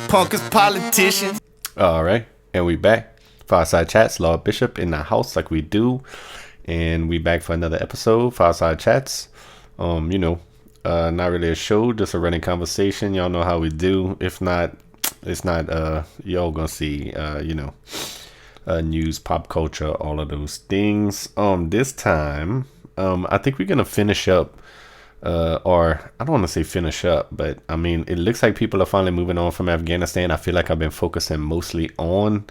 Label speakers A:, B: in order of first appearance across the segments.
A: punkers politicians.
B: All right, and we back. Fireside Chats, Lord Bishop in the house like we do, and we back for another episode. Fireside Chats. Not really a show, just a running conversation. Y'all know how we do. If not, it's not. Y'all gonna see. News, pop culture, all of those things. This time, I think we're gonna finish up. Or I don't want to say finish up, but I mean, it looks like people are finally moving on from Afghanistan. I feel like I've been focusing mostly on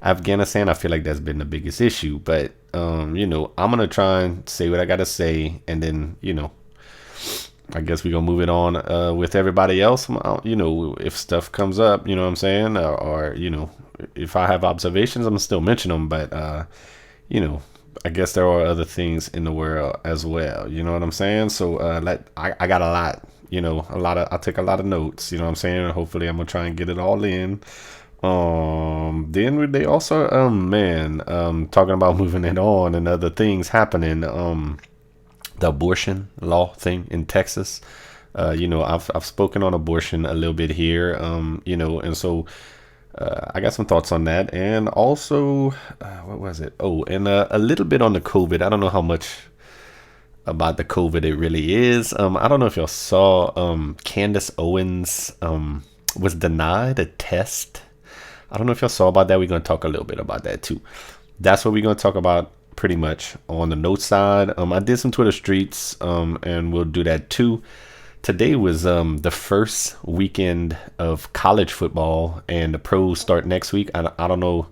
B: Afghanistan. I feel like that's been the biggest issue, but I'm gonna try and say what I gotta say, and then I guess we're gonna move it on with everybody else. If stuff comes up, you know what I'm saying, or if I have observations, I'm still mention them, but I guess there are other things in the world as well. You know what I'm saying? So I got a lot. I took a lot of notes. You know what I'm saying? Hopefully, I'm gonna try and get it all in. Then they also talking about moving it on and other things happening. The abortion law thing in Texas. I've spoken on abortion a little bit here. And so. I got some thoughts on that, and also, what was it? Oh, and a little bit on the COVID. I don't know how much about the COVID it really is. I don't know if y'all saw Candace Owens was denied a test. I don't know if y'all saw about that. We're going to talk a little bit about that too. That's what we're going to talk about pretty much on the note side. I did some Twitter streets, and we'll do that too. Today was the first weekend of college football, and the pros start next week. I don't know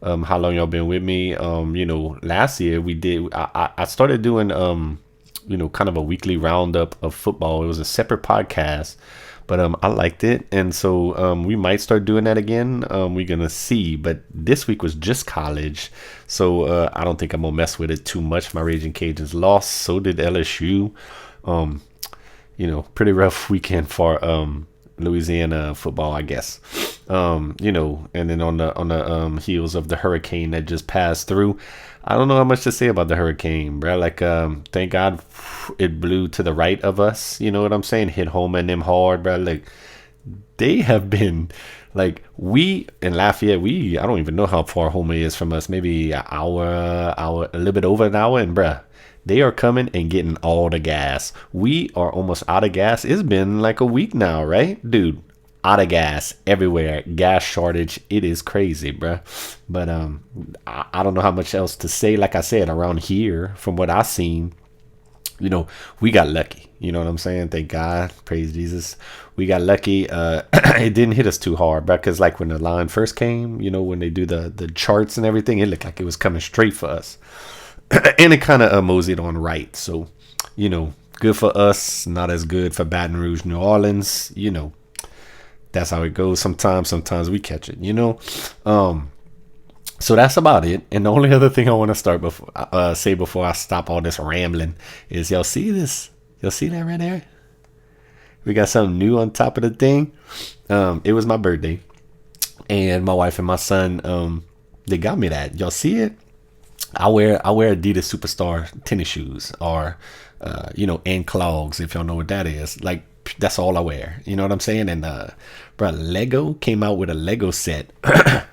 B: how long y'all been with me. Last year I started doing kind of a weekly roundup of football. It was a separate podcast, but I liked it, and so we might start doing that again. We're gonna see, but this week was just college, so I don't think I'm gonna mess with it too much. My Raging Cajuns lost, so did LSU. Pretty rough weekend for Louisiana football, I guess. And then on the heels of the hurricane that just passed through, I don't know how much to say about the hurricane, bro. Like, thank God it blew to the right of us. You know what I'm saying? Hit home and them hard, bro. Like, they have been, like, we in Lafayette, I don't even know how far home it is from us. Maybe an hour, a little bit over an hour, and bruh. They are coming and getting all the gas. We are almost out of gas. It's been like a week now, right? Dude, out of gas everywhere. Gas shortage. It is crazy, bruh. But I don't know how much else to say. Like I said, around here, from what I've seen, we got lucky. You know what I'm saying? Thank God. Praise Jesus. We got lucky. It didn't hit us too hard, bruh. Because like when the line first came, when they do the charts and everything, it looked like it was coming straight for us. And it kind of moseyed on right. So, good for us. Not as good for Baton Rouge, New Orleans. That's how it goes. Sometimes we catch it, So that's about it. And the only other thing I want to say before I stop all this rambling is y'all see this? Y'all see that right there? We got something new on top of the thing. It was my birthday. And my wife and my son, they got me that. Y'all see it? I wear Adidas Superstar tennis shoes, or and clogs, if y'all know what that is. Like, that's all I wear. You know what I'm saying? And Lego came out with a Lego set of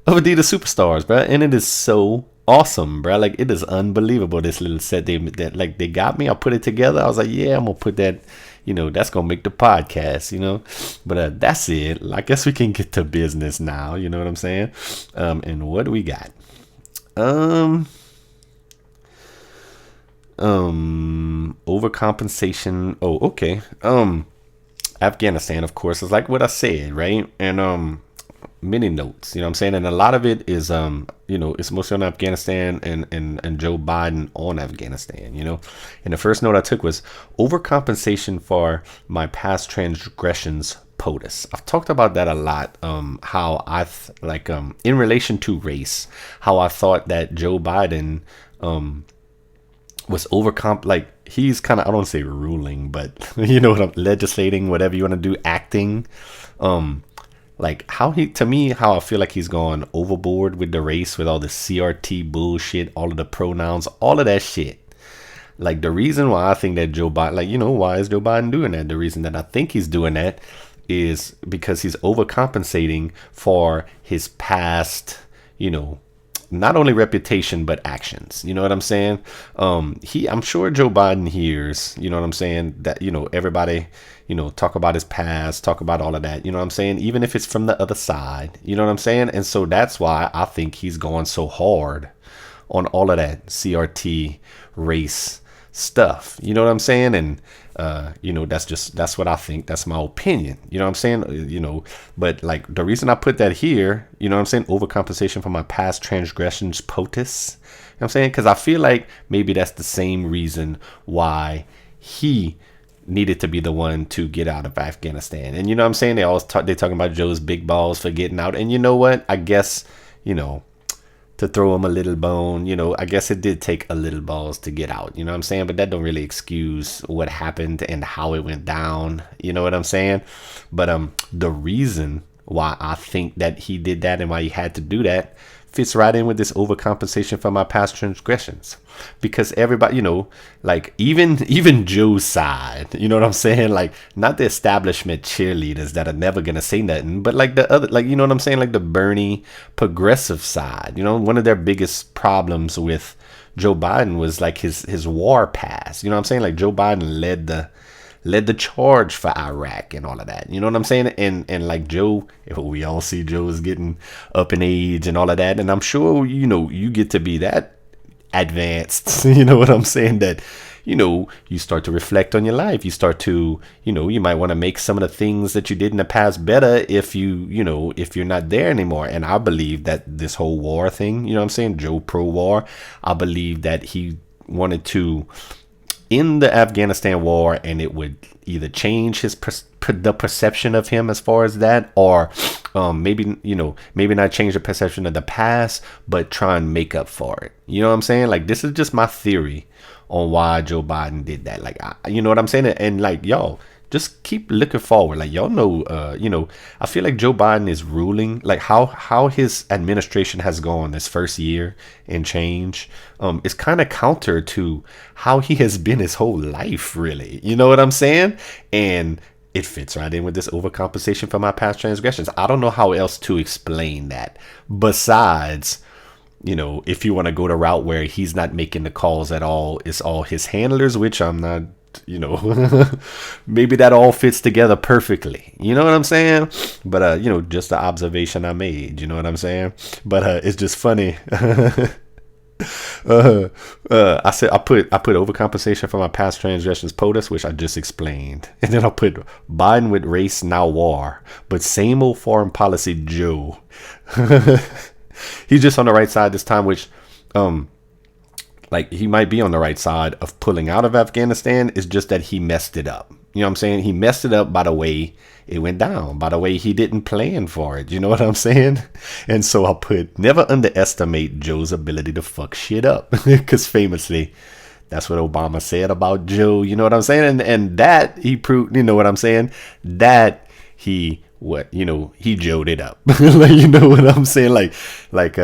B: Adidas Superstars, bro, and it is so awesome, bro. Like, it is unbelievable, this little set they got me. I put it together. I was like, yeah, I'm gonna put that. That's gonna make the podcast. But that's it. I guess we can get to business now. You know what I'm saying? And what do we got? Overcompensation. Oh, okay. Afghanistan, of course, is like what I said, right? And many notes, what I'm saying? And a lot of it is it's mostly on Afghanistan and Joe Biden on Afghanistan, And the first note I took was overcompensation for my past transgressions POTUS. I've talked about that a lot. How I in relation to race, how I thought that Joe Biden was he's kind of, I don't say ruling, but legislating, whatever you want to do, acting. How I feel like he's gone overboard with the race, with all the CRT bullshit, all of the pronouns, all of that shit. Like, the reason why I think that Joe Biden, why is Joe Biden doing that? The reason that I think he's doing that is because he's overcompensating for his past, you know, not only reputation but actions. You know what I'm saying? I'm sure Joe Biden hears, you know what I'm saying, that, you know, everybody, you know, talk about his past, talk about all of that, you know what I'm saying, even if it's from the other side, you know what I'm saying? And so that's why I think he's going so hard on all of that CRT race stuff, you know what I'm saying? And you know, that's what I think. That's my opinion. You know what I'm saying? You know, but like the reason I put that here, you know what I'm saying? Overcompensation for my past transgressions, POTUS. You know what I'm saying? Because I feel like maybe that's the same reason why he needed to be the one to get out of Afghanistan. And you know what I'm saying? They're talking about Joe's big balls for getting out. And you know what? I guess, you know, to throw him a little bone, you know, I guess it did take a little balls to get out, you know what I'm saying? But that don't really excuse what happened and how it went down, you know what I'm saying? But the reason why I think that he did that and why he had to do that fits right in with this overcompensation for my past transgressions. Because everybody, you know, like even Joe's side, you know what I'm saying? Like, not the establishment cheerleaders that are never gonna say nothing, but like the other, like, you know what I'm saying? Like the Bernie progressive side, you know, one of their biggest problems with Joe Biden was like his war past. You know what I'm saying? Like Joe Biden led the charge for Iraq and all of that. You know what I'm saying? And like Joe, we all see Joe is getting up in age and all of that. And I'm sure, you know, you get to be that advanced, you know what I'm saying, that, you know, you start to reflect on your life. You start to, you know, you might want to make some of the things that you did in the past better if you know, if you're not there anymore. And I believe that this whole war thing, you know what I'm saying, Joe pro-war, I believe that he wanted to in the Afghanistan war, and it would either change the perception of him as far as that, or maybe, you know, maybe not change the perception of the past, but try and make up for it. You know what I'm saying? Like, this is just my theory on why Joe Biden did that. Like, you know what I'm saying? And like, y'all, just keep looking forward. Like, y'all know, you know, I feel like Joe Biden is ruling, like how his administration has gone this first year and change is kind of counter to how he has been his whole life, really. You know what I'm saying? And it fits right in with this overcompensation for my past transgressions. I don't know how else to explain that besides, you know, if you want to go the route where he's not making the calls at all, it's all his handlers, which I'm not, you know, maybe that all fits together perfectly. You know what I'm saying? But, you know, just the observation I made, you know what I'm saying? But it's just funny. I said I put overcompensation for my past transgressions, POTUS, which I just explained, and then I put Biden with race now war, but same old foreign policy Joe. He's just on the right side this time, which like, he might be on the right side of pulling out of Afghanistan. It's just that he messed it up. You know what I'm saying? He messed it up by the way it went down, by the way he didn't plan for it. You know what I'm saying? And so I put, never underestimate Joe's ability to fuck shit up. Because famously, that's what Obama said about Joe. You know what I'm saying? And that he proved, you know what I'm saying? That he Joe'd it up. Like, you know what I'm saying? Like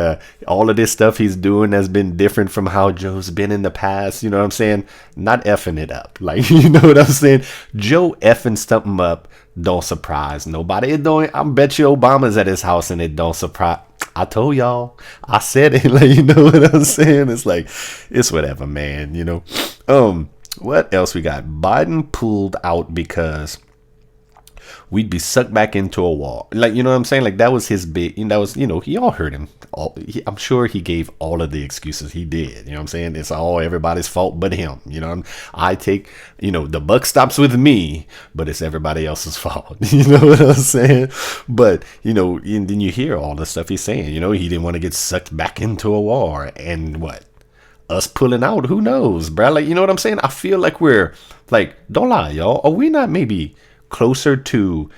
B: all of this stuff he's doing has been different from how Joe's been in the past. You know what I'm saying? Not effing it up. Like, you know what I'm saying? Joe effing something up don't surprise nobody. It don't. I bet you Obama's at his house and it don't surprise. I told y'all. I said it. Like, you know what I'm saying? It's like, it's whatever, man. You know. What else we got? Biden pulled out because we'd be sucked back into a wall. Like, you know what I'm saying? Like, that was his big, that was, you know, he all heard him. I'm sure he gave all of the excuses he did. You know what I'm saying? It's all everybody's fault but him. You know, I take, you know, the buck stops with me, but it's everybody else's fault. You know what I'm saying? But, you know, and then you hear all the stuff he's saying. You know, he didn't want to get sucked back into a war. And what? Us pulling out, who knows, bro? Like, you know what I'm saying? I feel like we're, like, don't lie, y'all. Are we not maybe closer to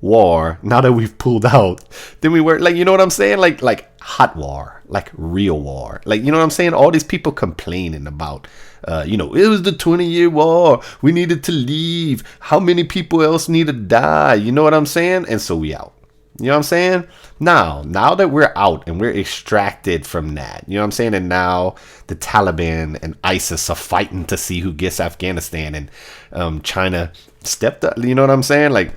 B: war now that we've pulled out than we were, like, you know what I'm saying, like hot war, like real war, like, you know what I'm saying? All these people complaining about you know, it was the 20-year war, we needed to leave, how many people else need to die, you know what I'm saying? And so we out. You know what I'm saying? Now that we're out and we're extracted from that, you know what I'm saying? And now the Taliban and ISIS are fighting to see who gets Afghanistan, and China stepped up. You know what I'm saying? Like,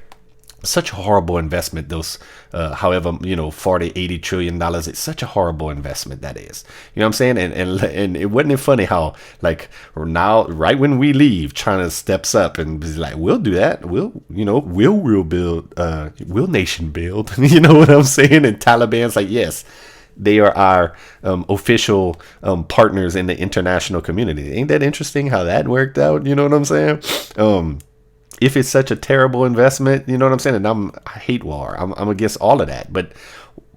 B: such a horrible investment. Those, however, 40, 80 trillion dollars. It's such a horrible investment that is. You know what I'm saying? And it wasn't it funny how, like, now, right when we leave, China steps up and is like, we'll do that. We'll build, will nation build. You know what I'm saying? And Taliban's like, yes, they are our official partners in the international community. Ain't that interesting how that worked out? You know what I'm saying? If it's such a terrible investment, you know what I'm saying? And I hate war. I'm against all of that. But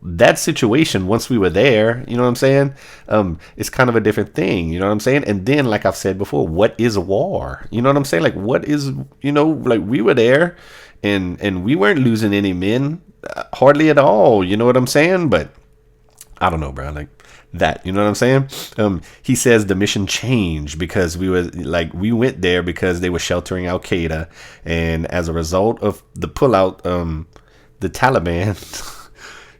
B: that situation, once we were there, you know what I'm saying? It's kind of a different thing. You know what I'm saying? And then, like I've said before, what is war? You know what I'm saying? Like, what is, like, we were there and we weren't losing any men, hardly at all. You know what I'm saying? But I don't know, bro. Like, that, you know what I'm saying? He says the mission changed because we went there because they were sheltering Al Qaeda, and as a result of the pullout, the Taliban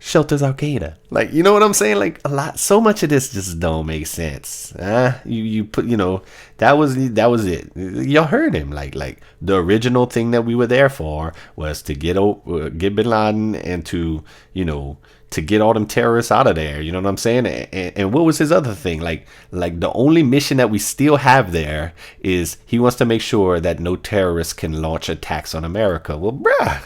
B: shelters Al Qaeda. Like, you know what I'm saying? Like, so much of this just don't make sense. You put, that was it. Y'all heard him. Like the original thing that we were there for was to get Bin Laden and to get all them terrorists out of there. You know what I'm saying? And what was his other thing? Like the only mission that we still have there is he wants to make sure that no terrorists can launch attacks on America. Well, bruh,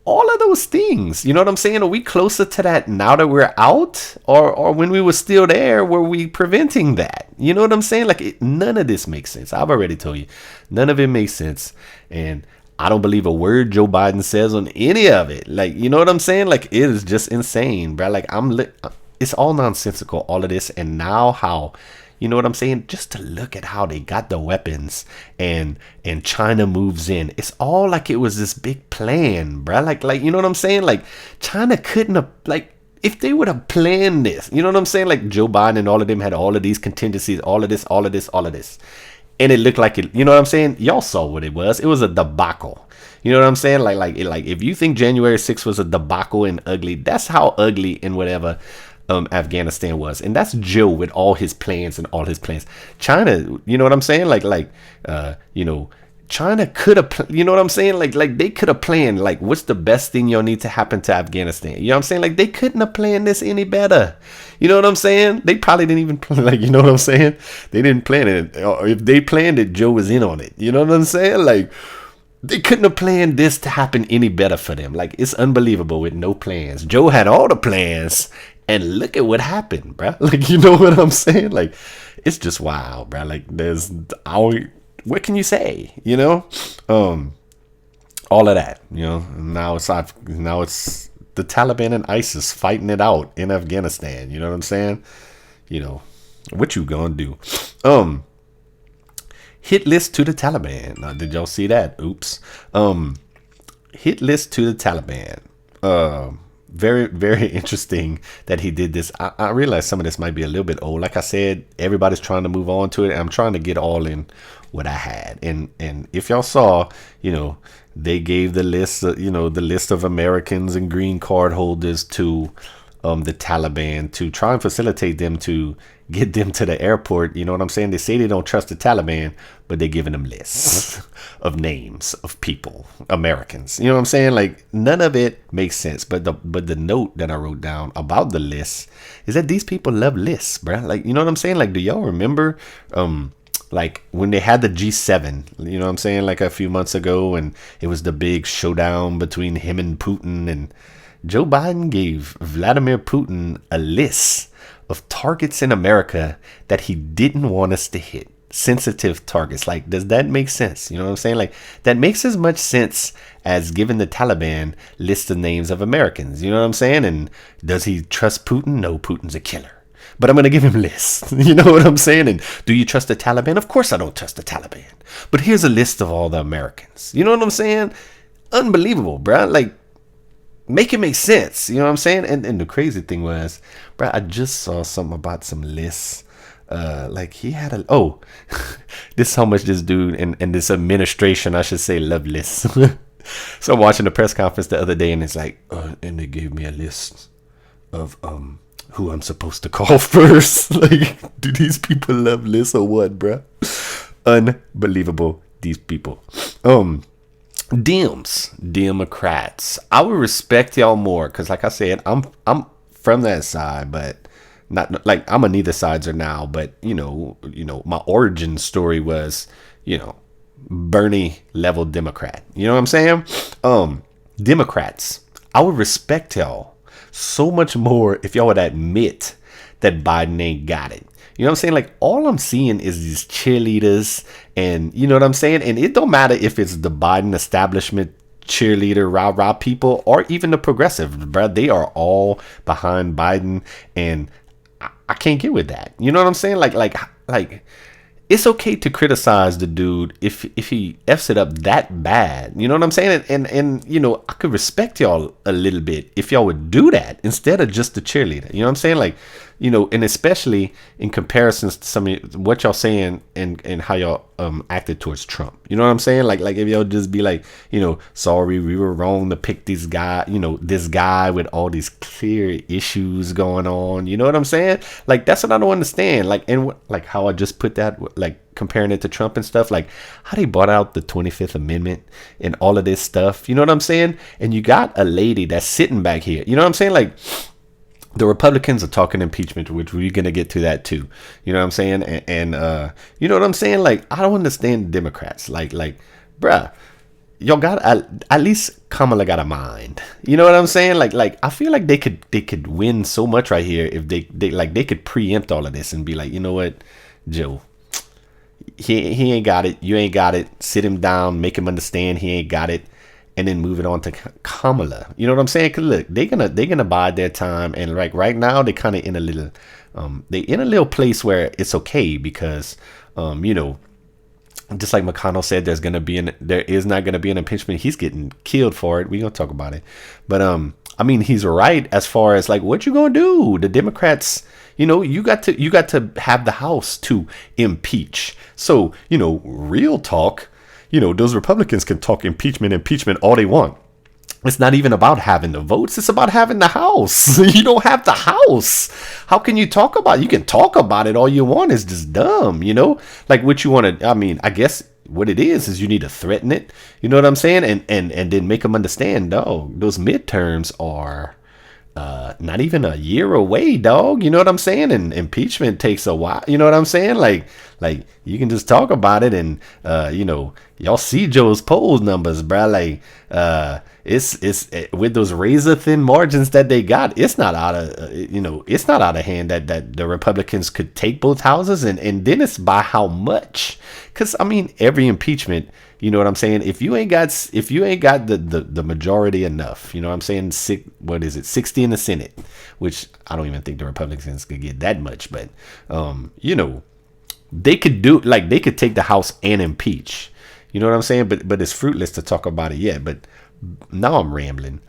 B: all of those things, you know what I'm saying? Are we closer to that now that we're out? Or when we were still there, were we preventing that? You know what I'm saying? Like, none of this makes sense. I've already told you. None of it makes sense. And I don't believe a word Joe Biden says on any of it. Like, you know what I'm saying? Like, it is just insane, bro. Like, it's all nonsensical, all of this. And now how, you know what I'm saying? Just to look at how they got the weapons and China moves in. It's all like it was this big plan, bro. Like, you know what I'm saying? Like, China couldn't have, like, if they would have planned this, you know what I'm saying? Like, Joe Biden and all of them had all of these contingencies, all of this, all of this, all of this. And it looked like it, you know what I'm saying? Y'all saw what it was. It was a debacle. You know what I'm saying? Like if you think January 6th was a debacle and ugly, that's how ugly and whatever Afghanistan was. And that's Joe with all his plans and all his plans. China, you know what I'm saying? China could have, you know what I'm saying? Like they could have planned, like, what's the best thing y'all need to happen to Afghanistan? You know what I'm saying? Like, they couldn't have planned this any better. You know what I'm saying? They probably didn't even plan, like, you know what I'm saying? They didn't plan it. Or if they planned it, Joe was in on it. You know what I'm saying? Like, they couldn't have planned this to happen any better for them. Like, it's unbelievable with no plans. Joe had all the plans, and look at what happened, bro. Like, you know what I'm saying? Like, it's just wild, bro. Like, what can you say? You know, all of that. You know, now it's the Taliban and ISIS fighting it out in Afghanistan. You know what I'm saying? You know, what you gonna do? Hit list to the Taliban. Now, did y'all see that? Oops. Hit list to the Taliban. Very, very interesting that he did this. I realize some of this might be a little bit old. Like I said, everybody's trying to move on to it. I'm trying to get all in what I had. And if y'all saw, they gave the list, the list of Americans and green card holders to the Taliban to try and facilitate them to get them to the airport. You know what I'm saying? They say they don't trust the Taliban, but they're giving them lists of names of people, Americans. You know what I'm saying? Like, none of it makes sense. But the note that I wrote down about the lists is that these people love lists, bruh. Like, you know what I'm saying? Like, do y'all remember like when they had the G7, you know what I'm saying, like a few months ago, and it was the big showdown between him and Putin, and Joe Biden gave Vladimir Putin a list of targets in America that he didn't want us to hit. Sensitive targets. Like, does that make sense? You know what I'm saying? Like, that makes as much sense as giving the Taliban list of names of Americans. You know what I'm saying? And does he trust Putin? No, Putin's a killer. But I'm going to give him lists. You know what I'm saying? And do you trust the Taliban? Of course I don't trust the Taliban. But here's a list of all the Americans. You know what I'm saying? Unbelievable, bro. Like, make it make sense. You know what I'm saying? And the crazy thing was, bro, I just saw something about some lists. Like, he had this is how much this dude and this administration, I should say, love lists. So I'm watching the press conference the other day, and it's like, and they gave me a list of who I'm supposed to call first. Like, do these people love lists or what, bruh? Unbelievable, these people. Democrats. I would respect y'all more because, like I said, I'm from that side, but not like I'm on neither sides are now. But my origin story was, Bernie level Democrat. You know what I'm saying? Democrats. I would respect y'all so much more if y'all would admit that Biden ain't got it. You know what I'm saying? Like, all I'm seeing is these cheerleaders, and you know what I'm saying? And it don't matter if it's the Biden establishment cheerleader, rah-rah people, or even the progressive, bruh. They are all behind Biden, and I can't get with that. You know what I'm saying? Like, it's okay to criticize the dude if he f's it up that bad. You know what I'm saying? And I could respect y'all a little bit if y'all would do that instead of just the cheerleader. You know what I'm saying? Like, and especially in comparisons to some of what y'all saying and how y'all acted towards Trump. You know what I'm saying? Like if y'all just be like, sorry, we were wrong to pick this guy with all these clear issues going on. You know what I'm saying? Like, that's what I don't understand. Like, and like how I just put that, like comparing it to Trump and stuff, like how they brought out the 25th Amendment and all of this stuff. You know what I'm saying? And you got a lady that's sitting back here. You know what I'm saying? Like, the Republicans are talking impeachment, which we're going to get to that too. You know what I'm saying? And you know what I'm saying? Like, I don't understand the Democrats. Like, bruh, y'all got, at least Kamala got a mind. You know what I'm saying? Like I feel like they could win so much right here if they could preempt all of this and be like, you know what, Joe, he ain't got it. You ain't got it. Sit him down, make him understand he ain't got it. And then move it on to Kamala. You know what I'm saying? Cause look, they're gonna bide their time, and like right now they kind of in a little, place where it's okay because, just like McConnell said, there is not gonna be an impeachment. He's getting killed for it. We gonna talk about it, but I mean, he's right as far as like what you gonna do. The Democrats, you got to have the House to impeach. So real talk. Those Republicans can talk impeachment all they want. It's not even about having the votes. It's about having the House. You don't have the House. How can you talk about it? You can talk about it all you want. It's just dumb, like what you want to, I mean, I guess what it is you need to threaten it. You know what I'm saying? And then make them understand, dog, those midterms are not even a year away, dog. You know what I'm saying? And impeachment takes a while. You know what I'm saying? Like you can just talk about it, and y'all see Joe's polls numbers, bro. Like it's with those razor thin margins that they got, it's not out of it's not out of hand that the Republicans could take both houses, and then it's by how much? Because I mean, every impeachment. You know what I'm saying? If you ain't got the majority enough, you know what I'm saying? 60 in the Senate, which I don't even think the Republicans could get that much, but they could they could take the House and impeach. You know what I'm saying? But it's fruitless to talk about it yet. But now I'm rambling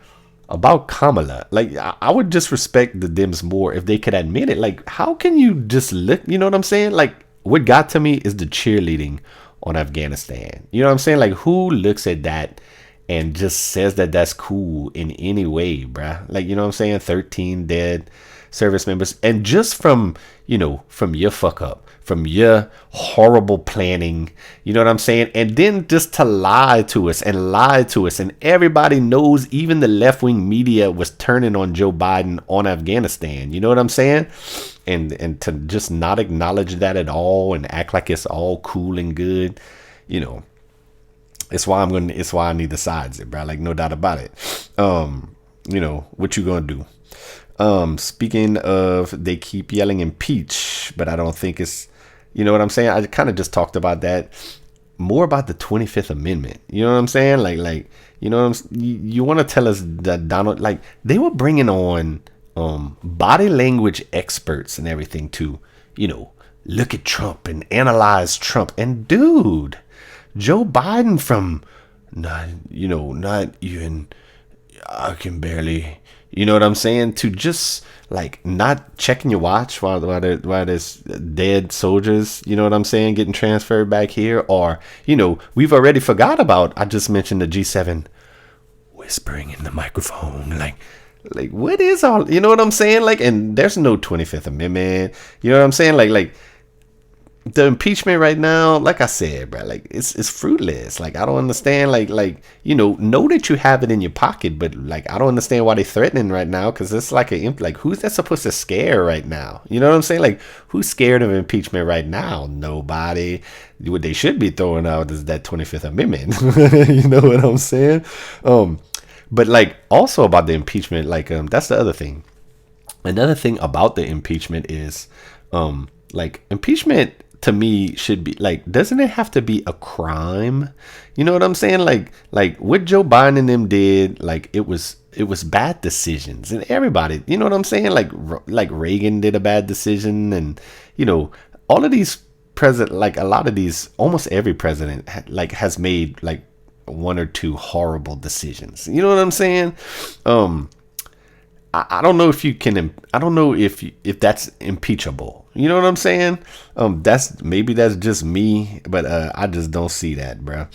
B: about Kamala. Like, I would just respect the Dems more if they could admit it. Like, how can you just look? You know what I'm saying? Like, what got to me is the cheerleading on Afghanistan. You know what I'm saying? Like, who looks at that and just says that that's cool in any way, bruh? Like, you know what I'm saying? 13 dead service members. And just from your fuck up, from your horrible planning, you know what I'm saying? And then just to lie to us. And everybody knows, even the left-wing media was turning on Joe Biden on Afghanistan. You know what I'm saying? And to just not acknowledge that at all and act like it's all cool and good, it's why I need the sides, bro. Like, no doubt about it. What you gonna do? Speaking of, they keep yelling impeach, but I don't think it's, you know what I'm saying? I kind of just talked about that, more about the 25th Amendment. You know what I'm saying? Like, you want to tell us that Donald, like, they were bringing on body language experts and everything to, look at Trump and analyze Trump. And dude, Joe Biden from not even, I can barely, you know what I'm saying, to just like not checking your watch while there's dead soldiers, you know what I'm saying, getting transferred back here, or we've already forgot about, I just mentioned the G7 whispering in the microphone, like what is all, you know what I'm saying, like, and there's no 25th Amendment, you know what I'm saying, like the impeachment right now, like I said, bro, like it's fruitless. Like I don't understand. Know that you have it in your pocket, but like I don't understand why they're threatening right now, because it's like who's that supposed to scare right now? You know what I'm saying? Like who's scared of impeachment right now? Nobody. What they should be throwing out is that 25th Amendment. You know what I'm saying? But like also about the impeachment, that's the other thing. Another thing about the impeachment is, impeachment to me should be like, doesn't it have to be a crime? You know what I'm saying? Like what Joe Biden and them did, like it was bad decisions, and everybody, you know what I'm saying? Like Reagan did a bad decision, and all of these a lot of these, almost every president has made like one or two horrible decisions. You know what I'm saying? I don't know if you can. I don't know if that's impeachable. You know what I'm saying? That's just me, but I just don't see that, bro.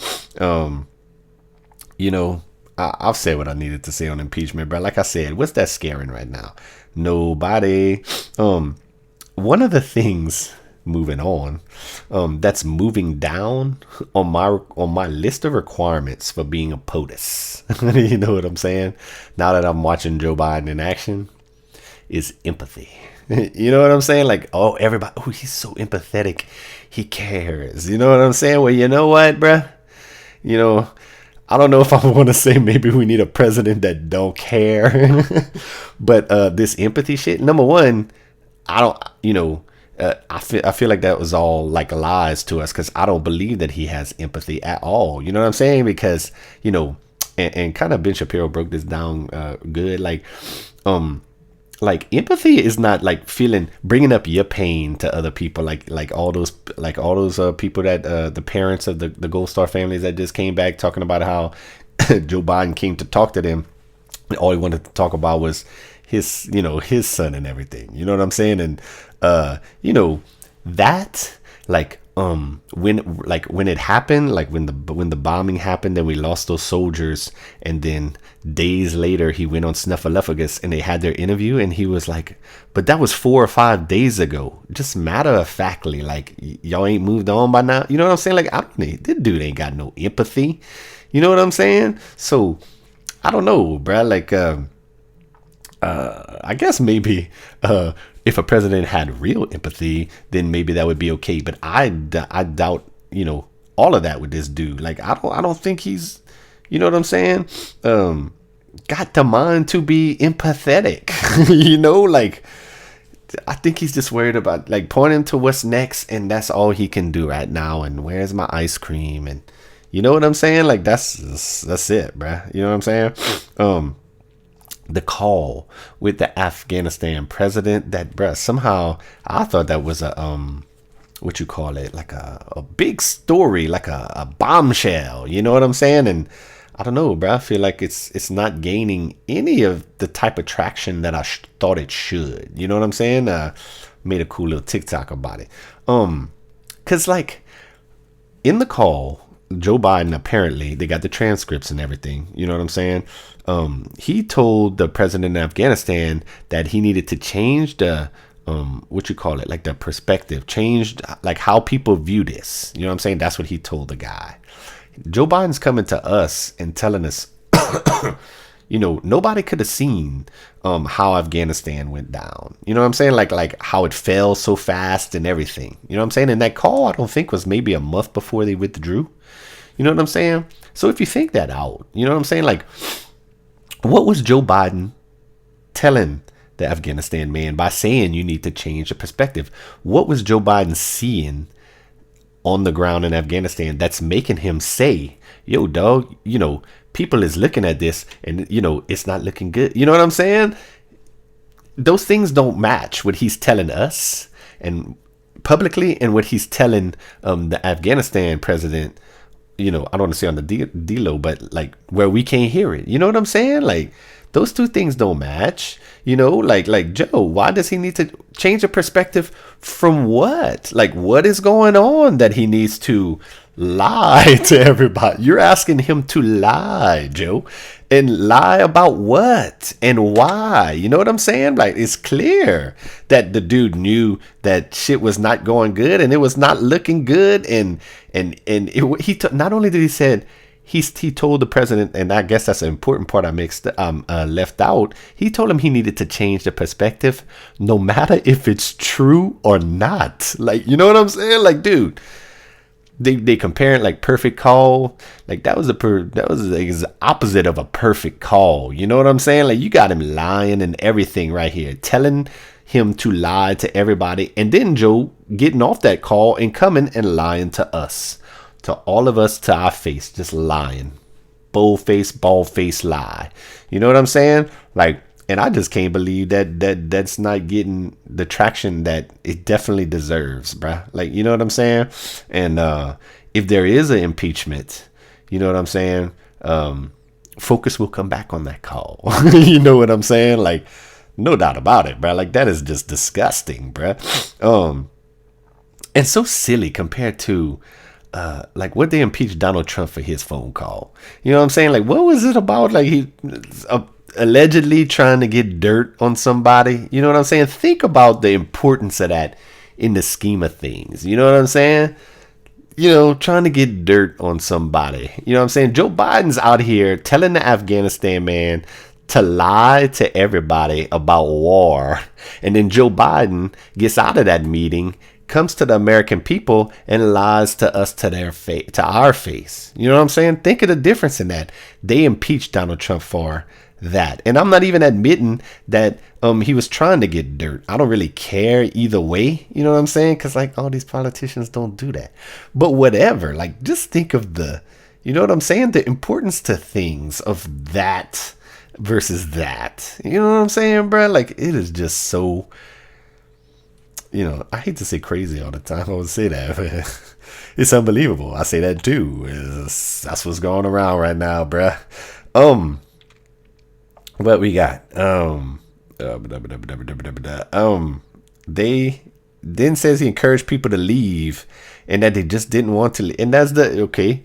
B: I've said what I needed to say on impeachment, bro. Like I said, what's that scaring right now? Nobody. One of the things, moving on, that's moving down on my list of requirements for being a POTUS. You know what I'm saying? Now that I'm watching Joe Biden in action, is empathy. You know what I'm saying? Like, oh, everybody, oh, he's so empathetic, he cares. You know what I'm saying? Well, you know what, bruh? I don't know if I want to say maybe we need a president that don't care. But this empathy shit, number one, I don't, I feel like that was all like lies to us, because I don't believe that he has empathy at all. You know what I'm saying? Because, and kind of Ben Shapiro broke this down good. Like empathy is not like bringing up your pain to other people, like all those people that the parents of the Gold Star families that just came back talking about how Joe Biden came to talk to them, and all he wanted to talk about was his son and everything. You know what I'm saying? And that when it happened, like when the bombing happened and we lost those soldiers, and then days later he went on Snuffleupagus and they had their interview, and he was like, but that was 4 or 5 days ago. Just matter of factly, like, y'all ain't moved on by now. You know what I'm saying? Like, this dude ain't got no empathy. You know what I'm saying? So I don't know, bruh. Like I guess maybe if a president had real empathy, then maybe that would be okay. But I doubt, all of that with this dude. Like, I don't think he's, you know what I'm saying? Got the mind to be empathetic. Like, I think he's just worried about like pointing to what's next, and that's all he can do right now. And where's my ice cream? And you know what I'm saying? Like, that's it, bruh. You know what I'm saying? The call with the Afghanistan president, that, bruh, somehow I thought that was a what you call it, like a big story, like a bombshell. You know what I'm saying? And I don't know, bruh, I feel like it's not gaining any of the type of traction that I thought it should. You know what I'm saying? Made a cool little TikTok about it. Cause like in the call, Joe Biden, apparently they got the transcripts and everything. You know what I'm saying? He told the president of Afghanistan that he needed to change the what you call it, like the perspective, changed like how people view this. You know what I'm saying? That's what he told the guy. Joe Biden's coming to us and telling us, nobody could have seen how Afghanistan went down. You know what I'm saying? Like how it fell so fast and everything. You know what I'm saying? And that call, I don't think, was maybe a month before they withdrew. You know what I'm saying? So if you think that out, you know what I'm saying? Like, what was Joe Biden telling the Afghanistan man by saying you need to change the perspective? What was Joe Biden seeing on the ground in Afghanistan that's making him say, yo, dog, people is looking at this and, it's not looking good. You know what I'm saying? Those things don't match what he's telling us and publicly and what he's telling the Afghanistan president. I don't want to say on the D-Lo, but like where we can't hear it. You know what I'm saying? Like, those two things don't match. Like Joe, why does he need to change the perspective from what? Like, what is going on that he needs to lie to everybody. You're asking him to lie, Joe. And lie about what and why? You know what I'm saying? Like, it's clear that the dude knew that shit was not going good and it was not looking good. Not only did he said, he told the president, and I guess that's an important part I left out. He told him he needed to change the perspective, no matter if it's true or not. Like, you know what I'm saying? Like, dude, they compare it like perfect call. Like, that was the opposite of a perfect call. You know what I'm saying? Like, you got him lying and everything right here, telling him to lie to everybody, and then Joe getting off that call and coming and lying to us. To all of us, to our face, just lying. Bald face lie. You know what I'm saying? Like, and I just can't believe that's not getting the traction that it definitely deserves, bruh. Like, you know what I'm saying? And if there is an impeachment, you know what I'm saying? Focus will come back on that call. You know what I'm saying? Like, no doubt about it, bruh. Like, that is just disgusting, bruh. And so silly compared to like what they impeached Donald Trump for his phone call. You know what I'm saying? Like, what was it about? Like, he allegedly trying to get dirt on somebody. You know what I'm saying? Think about the importance of that in the scheme of things. You know what I'm saying? You know, trying to get dirt on somebody. You know what I'm saying? Joe Biden's out here telling the Afghanistan man to lie to everybody about war. And then Joe Biden gets out of that meeting, comes to the American people and lies to us to their face, to our face. You know what I'm saying? Think of the difference in that. They impeached Donald Trump for that. And I'm not even admitting that he was trying to get dirt. I don't really care either way. You know what I'm saying? Because, like, all these politicians don't do that. But whatever. Like, just think of you know what I'm saying? The importance to things of that versus that. You know what I'm saying, bro? Like, it is just so... You know, I hate to say crazy all the time. I would say that, but it's unbelievable. I say that too. That's what's going around right now, bruh. What we got? They then says he encouraged people to leave and that they just didn't want to leave. And that's okay.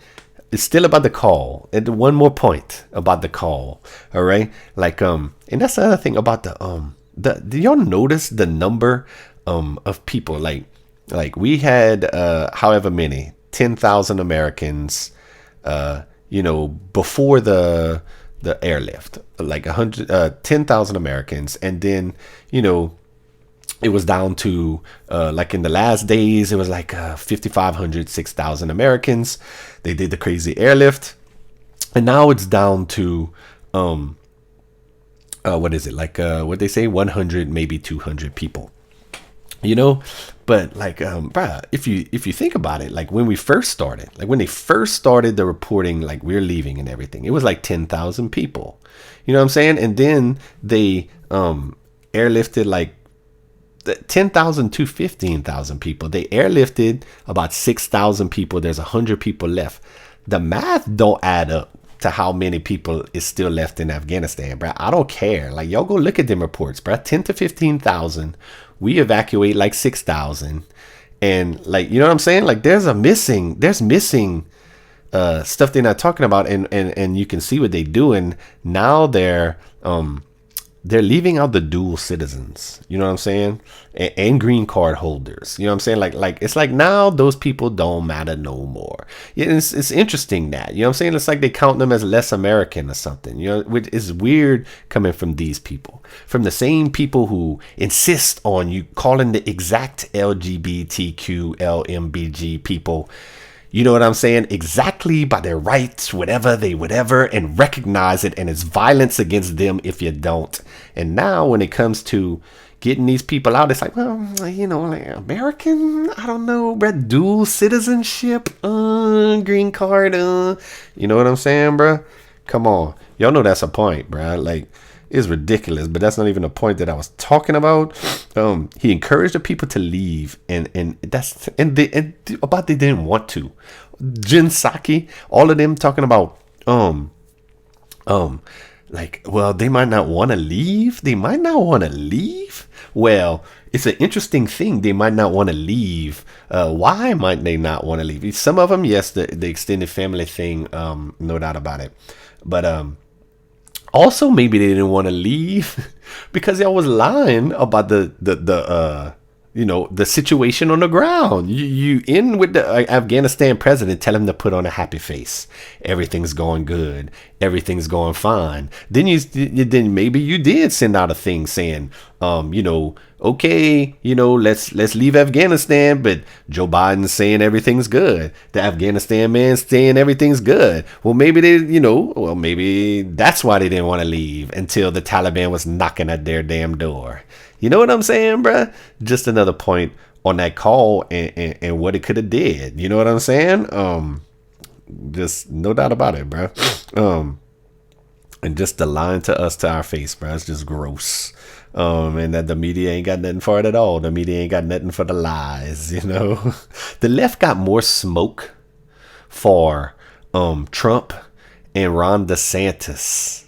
B: It's still about the call. And one more point about the call. All right. Like, and that's the other thing about do y'all notice the number of people? Like we had however many 10,000 Americans you know, before the airlift, like 10,000 Americans, and then, you know, it was down to like in the last days it was like 5,500 6,000 Americans. They did the crazy airlift, and now it's down to what is it, like what they say, 100 maybe 200 people. You know, but like, bruh, if you think about it, like when they first started the reporting, like we're leaving and everything, it was like 10,000 people. You know what I'm saying? And then they airlifted like 10,000 to 15,000 people. They airlifted about 6,000 people. There's 100 people left. The math don't add up to how many people is still left in Afghanistan, bro. I don't care. Like, y'all go look at them reports, bro. 10 to 15,000. We evacuate like 6,000. And like, you know what I'm saying? Like, there's missing stuff they're not talking about, and you can see what they doing. Now they're leaving out the dual citizens, you know what I'm saying? And green card holders, you know what I'm saying? Like it's like now those people don't matter no more. Yeah, it's interesting that, you know what I'm saying? It's like they count them as less American or something, you know, which is weird coming from these people, from the same people who insist on you calling the exact LGBTQ LMBG people, you know what I'm saying, exactly by their rights, whatever, and recognize it, and it's violence against them if you don't. And now when it comes to getting these people out, it's like, well, you know, like American, I don't know, but dual citizenship, green card, you know what I'm saying, bro? Come on, y'all know that's a point, bro. Like, it's ridiculous, but that's not even the point that I was talking about. He encouraged the people to leave, and they didn't want to. Psaki, all of them talking about Like, well, they might not want to leave. They might not want to leave. Well, it's an interesting thing. They might not want to leave. Why might they not want to leave? Some of them, yes, the extended family thing, no doubt about it. But also maybe they didn't want to leave because y'all was lying about the the situation on the ground. You in with the Afghanistan president, tell him to put on a happy face. Everything's going good. Everything's going fine. Then maybe you did send out a thing saying, okay, let's leave Afghanistan, but Joe Biden's saying everything's good. The Afghanistan man's saying everything's good. Well, maybe maybe that's why they didn't want to leave until the Taliban was knocking at their damn door. You know what I'm saying, bruh? Just another point on that call and what it could have did. You know what I'm saying? Just no doubt about it, bruh. And just the lying to us to our face, bruh. It's just gross. And that the media ain't got nothing for it at all. The media ain't got nothing for the lies, The left got more smoke for Trump and Ron DeSantis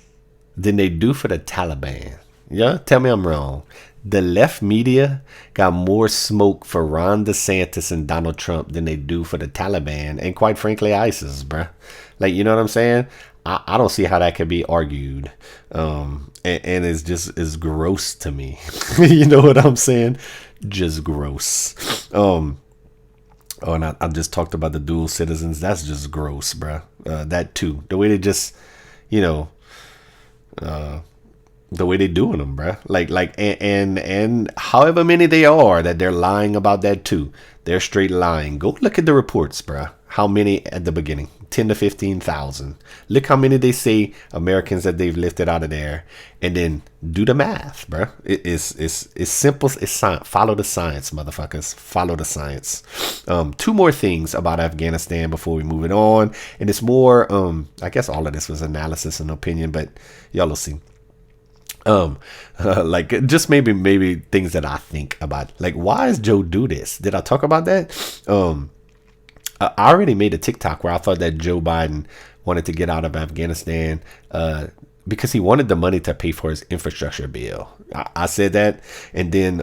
B: than they do for the Taliban. Yeah, tell me I'm wrong. The left media got more smoke for Ron DeSantis and Donald Trump than they do for the Taliban and, quite frankly, ISIS, bruh. Like, you know what I'm saying? I don't see how that could be argued. And it's gross to me. You know what I'm saying? Just gross. And I just talked about the dual citizens. That's just gross, bruh. That too. The way they just, the way they doing them, bruh. And however many they are that they're lying about that too. They're straight lying. Go look at the reports, bruh. How many at the beginning? 10 to 15,000. Look how many they say Americans that they've lifted out of there, and then do the math, bruh. It's simple. It's science. Follow the science, motherfuckers. Follow the science. Two more things about Afghanistan before we move it on, and it's more. I guess all of this was analysis and opinion, but y'all will see. Like just maybe things that I think about, like, why does Joe do this? Did I talk about that? I already made a TikTok where I thought that Joe Biden wanted to get out of Afghanistan because he wanted the money to pay for his infrastructure bill. I said that, and then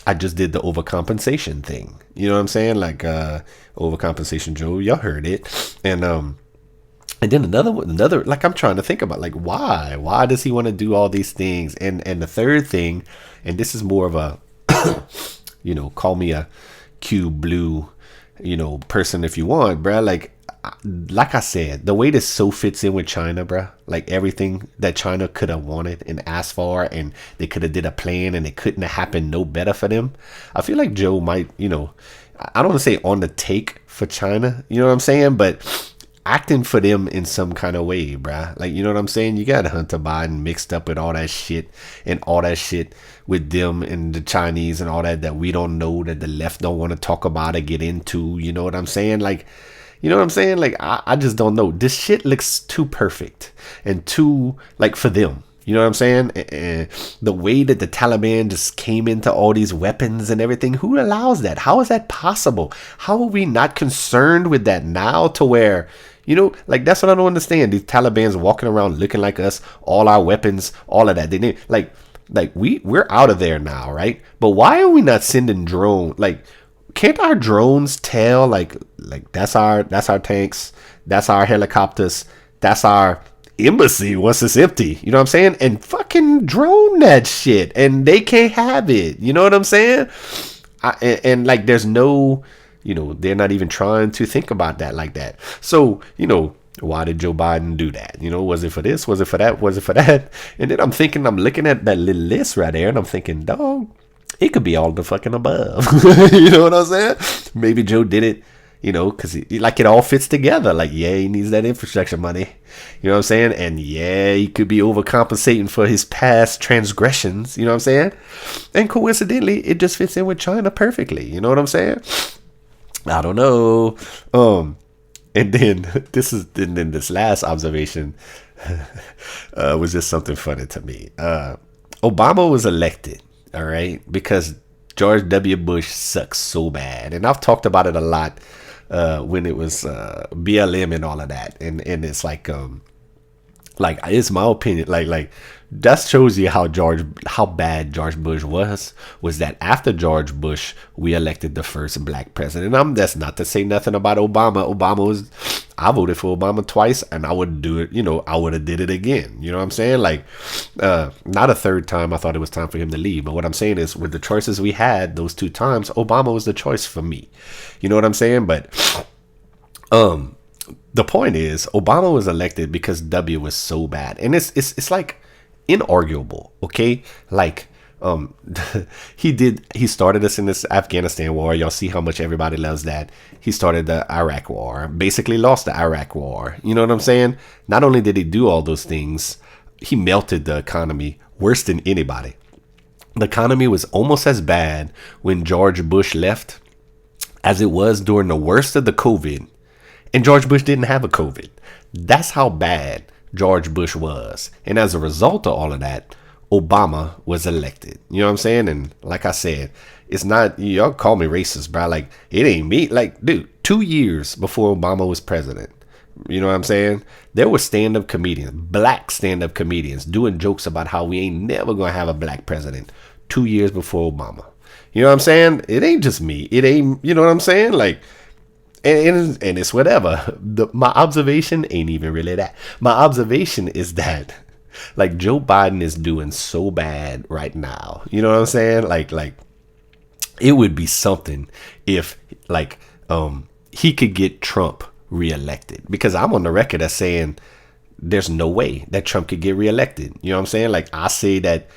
B: I just did the overcompensation thing. You know what I'm saying? Like overcompensation, Joe. Y'all heard it, and then another, like, I'm trying to think about, like, why does he want to do all these things? And the third thing, and this is more of a, call me a Q blue, person if you want, bruh. Like I said, the way this so fits in with China, bruh. Like everything that China could have wanted and asked for, and they could have did a plan, and it couldn't have happened no better for them. I feel like Joe might, I don't want to say on the take for China, you know what I'm saying, but acting for them in some kind of way, bruh. Like, you know what I'm saying? You got Hunter Biden mixed up with all that shit with them and the Chinese and all that we don't know, that the left don't want to talk about or get into. You know what I'm saying? Like, you know what I'm saying? Like, I just don't know. This shit looks too perfect and too, like, for them. You know what I'm saying? And the way that the Taliban just came into all these weapons and everything, who allows that? How is that possible? How are we not concerned with that now, to where, like, that's what I don't understand. These Taliban's walking around looking like us, all our weapons, all of that. They need, like we're out of there now, right? But why are we not sending drones? Like, can't our drones tell, like that's our tanks, that's our helicopters, that's our embassy once it's empty, you know what I'm saying? And fucking drone that shit, and they can't have it. You know what I'm saying? And like, there's no, they're not even trying to think about that like that. So, why did Joe Biden do that? Was it for this? Was it for that? Was it for that? And then I'm looking at that little list right there, and I'm thinking, dog, it could be all the fucking above. You know what I'm saying? Maybe Joe did it, because it all fits together. Like, yeah, he needs that infrastructure money. You know what I'm saying? And yeah, he could be overcompensating for his past transgressions. You know what I'm saying? And coincidentally, it just fits in with China perfectly. You know what I'm saying? I don't know. And then this last observation was just something funny to me. Obama was elected, all right, because George W. Bush sucks so bad, and I've talked about it a lot when it was BLM and all of that, and it's like Like, it's my opinion. Like that shows you how bad George Bush was that after George Bush, we elected the first black president. That's not to say nothing about Obama. I voted for Obama twice, and I would do it. I would have did it again. You know what I'm saying? Like, not a third time. I thought it was time for him to leave. But what I'm saying is, with the choices we had those two times, Obama was the choice for me. You know what I'm saying? But the point is, Obama was elected because W was so bad, and it's like inarguable. Okay, like he started us in this Afghanistan war. Y'all see how much everybody loves that. He started the Iraq war, basically lost the Iraq war. You know what I'm saying? Not only did he do all those things, he melted the economy worse than anybody. The economy was almost as bad when George Bush left as it was during the worst of the COVID. And George Bush didn't have a COVID. That's how bad George Bush was. And as a result of all of that, Obama was elected. You know what I'm saying? And like I said, it's not, y'all call me racist, bro. Like, it ain't me. Like, dude, 2 years before Obama was president, you know what I'm saying? There were stand-up comedians, black stand-up comedians, doing jokes about how we ain't never gonna have a black president 2 years before Obama. You know what I'm saying? It ain't just me. It ain't, you know what I'm saying? Like, and it's whatever. My observation ain't even really that. My observation is that, like, Joe Biden is doing so bad right now. You know what I'm saying? Like it would be something if, like, he could get Trump reelected, because I'm on the record as saying there's no way that Trump could get reelected. You know what I'm saying? Like, I say that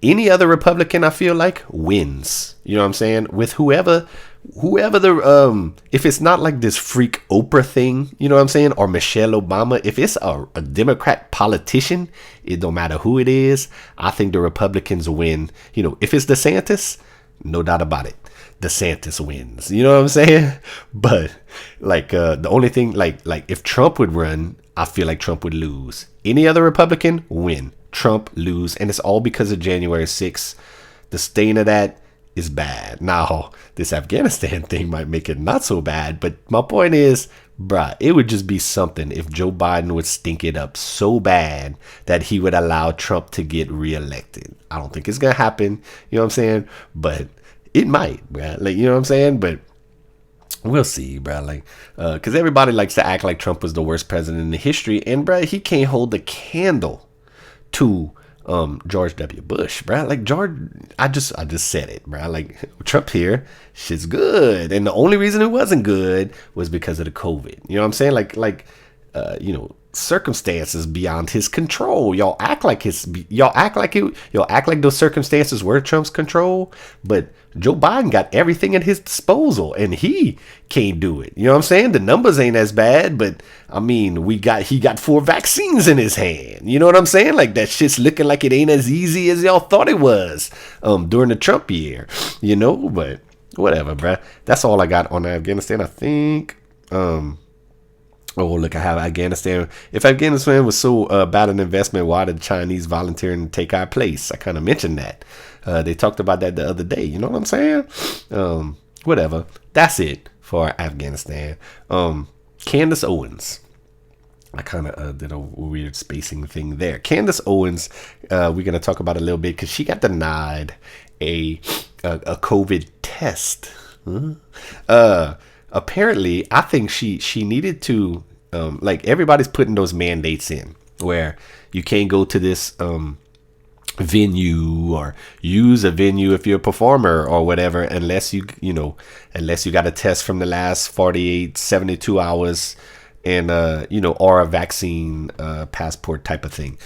B: any other Republican, I feel like, wins. You know what I'm saying? With whoever the if it's not like this freak Oprah thing, you know what I'm saying, or Michelle Obama, if it's a Democrat politician, it don't matter who it is, I think the Republicans win. If it's DeSantis, no doubt about it, DeSantis wins. You know what I'm saying? But like, the only thing, like if Trump would run, I feel like Trump would lose. Any other Republican, win. Trump, lose. And it's all because of January 6th. The stain of that is bad. Now, this Afghanistan thing might make it not so bad, but my point is, bruh, it would just be something if Joe Biden would stink it up so bad that he would allow Trump to get reelected. I don't think it's gonna happen, you know what I'm saying? But it might, bruh. Like, you know what I'm saying? But we'll see, bruh. Like, because everybody likes to act like Trump was the worst president in the history, and bruh, he can't hold a candle to George W. Bush, bro. Like, George, I just said it, bro. Like, Trump here, shit's good, and the only reason it wasn't good was because of the COVID. You know what I'm saying? Like, circumstances beyond his control. Y'all act like those circumstances were Trump's control, but Joe Biden got everything at his disposal, and he can't do it. You know what I'm saying? The numbers ain't as bad, but I mean, he got 4 vaccines in his hand. You know what I'm saying? Like, that shit's looking like it ain't as easy as y'all thought it was during the Trump year. But whatever, bruh. That's all I got on Afghanistan, I think. Oh, look, I have Afghanistan. If Afghanistan was so bad an investment, why did the Chinese volunteer and take our place? I kind of mentioned that. They talked about that the other day. You know what I'm saying? Whatever. That's it for Afghanistan. Candace Owens. I kind of did a weird spacing thing there. Candace Owens, we're going to talk about a little bit because she got denied a COVID test. Apparently, I think she needed to, like, everybody's putting those mandates in where you can't go to this venue or use a venue if you're a performer or whatever, unless you got a test from the last 48, 72 hours and or a vaccine passport type of thing,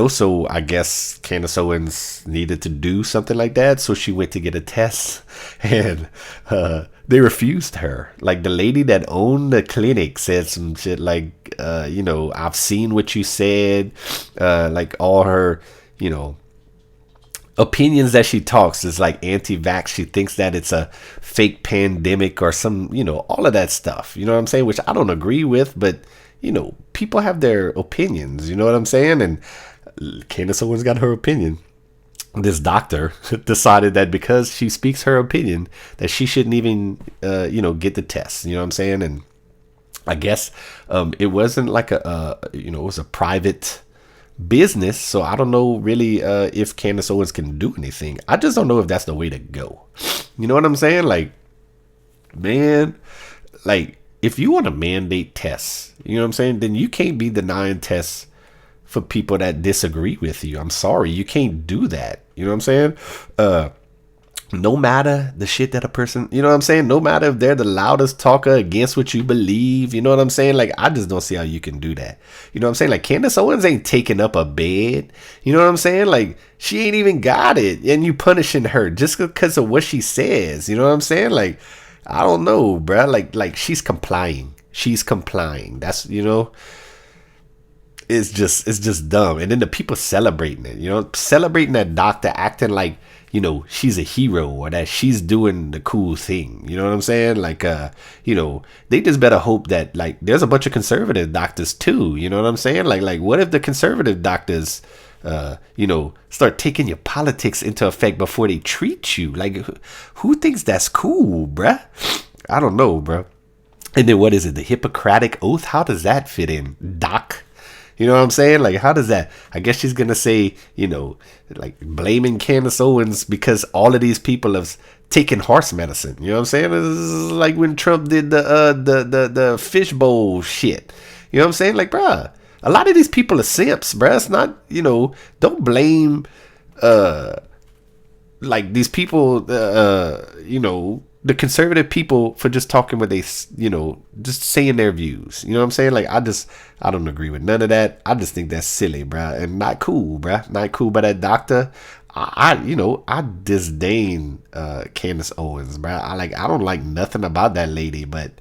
B: so I guess Candace Owens needed to do something like that, so she went to get a test, and they refused her. Like, the lady that owned the clinic said some shit like, I've seen what you said, like, all her opinions that she talks is like anti-vax. She thinks that it's a fake pandemic or some, all of that stuff. You know what I'm saying? Which I don't agree with, but, people have their opinions. You know what I'm saying? And Candace Owens got her opinion. This doctor decided that because she speaks her opinion, that she shouldn't even, get the test. You know what I'm saying? And I guess it wasn't like it was a private business. So I don't know really if Candace Owens can do anything. I just don't know if that's the way to go. You know what I'm saying? Like, man, like if you want to mandate tests, you know what I'm saying, then you can't be denying tests for people that disagree with you. I'm sorry, you can't do that. You know what I'm saying? No matter the shit that a person, you know what I'm saying? No matter if they're the loudest talker against what you believe, you know what I'm saying? Like, I just don't see how you can do that. You know what I'm saying? Like, Candace Owens ain't taking up a bed. You know what I'm saying? Like, she ain't even got it. And you punishing her just because of what she says. You know what I'm saying? Like, I don't know, bruh. Like she's complying. She's complying. That's, you know, it's just dumb. And then the people celebrating it, you know, celebrating that doctor, acting like, you know, she's a hero or that she's doing the cool thing. You know what I'm saying? Like, you know, they just better hope that, like, there's a bunch of conservative doctors too. You know what I'm saying? Like what if the conservative doctors, you know, start taking your politics into effect before they treat you? Like, who thinks that's cool, bruh? I don't know, bruh. And then what is it? The Hippocratic Oath? How does that fit in, Doc? You know what I'm saying? Like, how does that? I guess she's going to say, you know, like blaming Candace Owens because all of these people have taken horse medicine. You know what I'm saying? It's like when Trump did the fishbowl shit. You know what I'm saying? Like, bruh, a lot of these people are simps, bruh. It's not, you know, don't blame, like these people, you know, the conservative people for just talking what they, you know, just saying their views. You know what I'm saying? Like, I don't agree with none of that. I just think that's silly, bruh, and not cool, bruh. Not cool by that doctor. You know, I disdain Candace Owens, bruh. I don't like nothing about that lady, but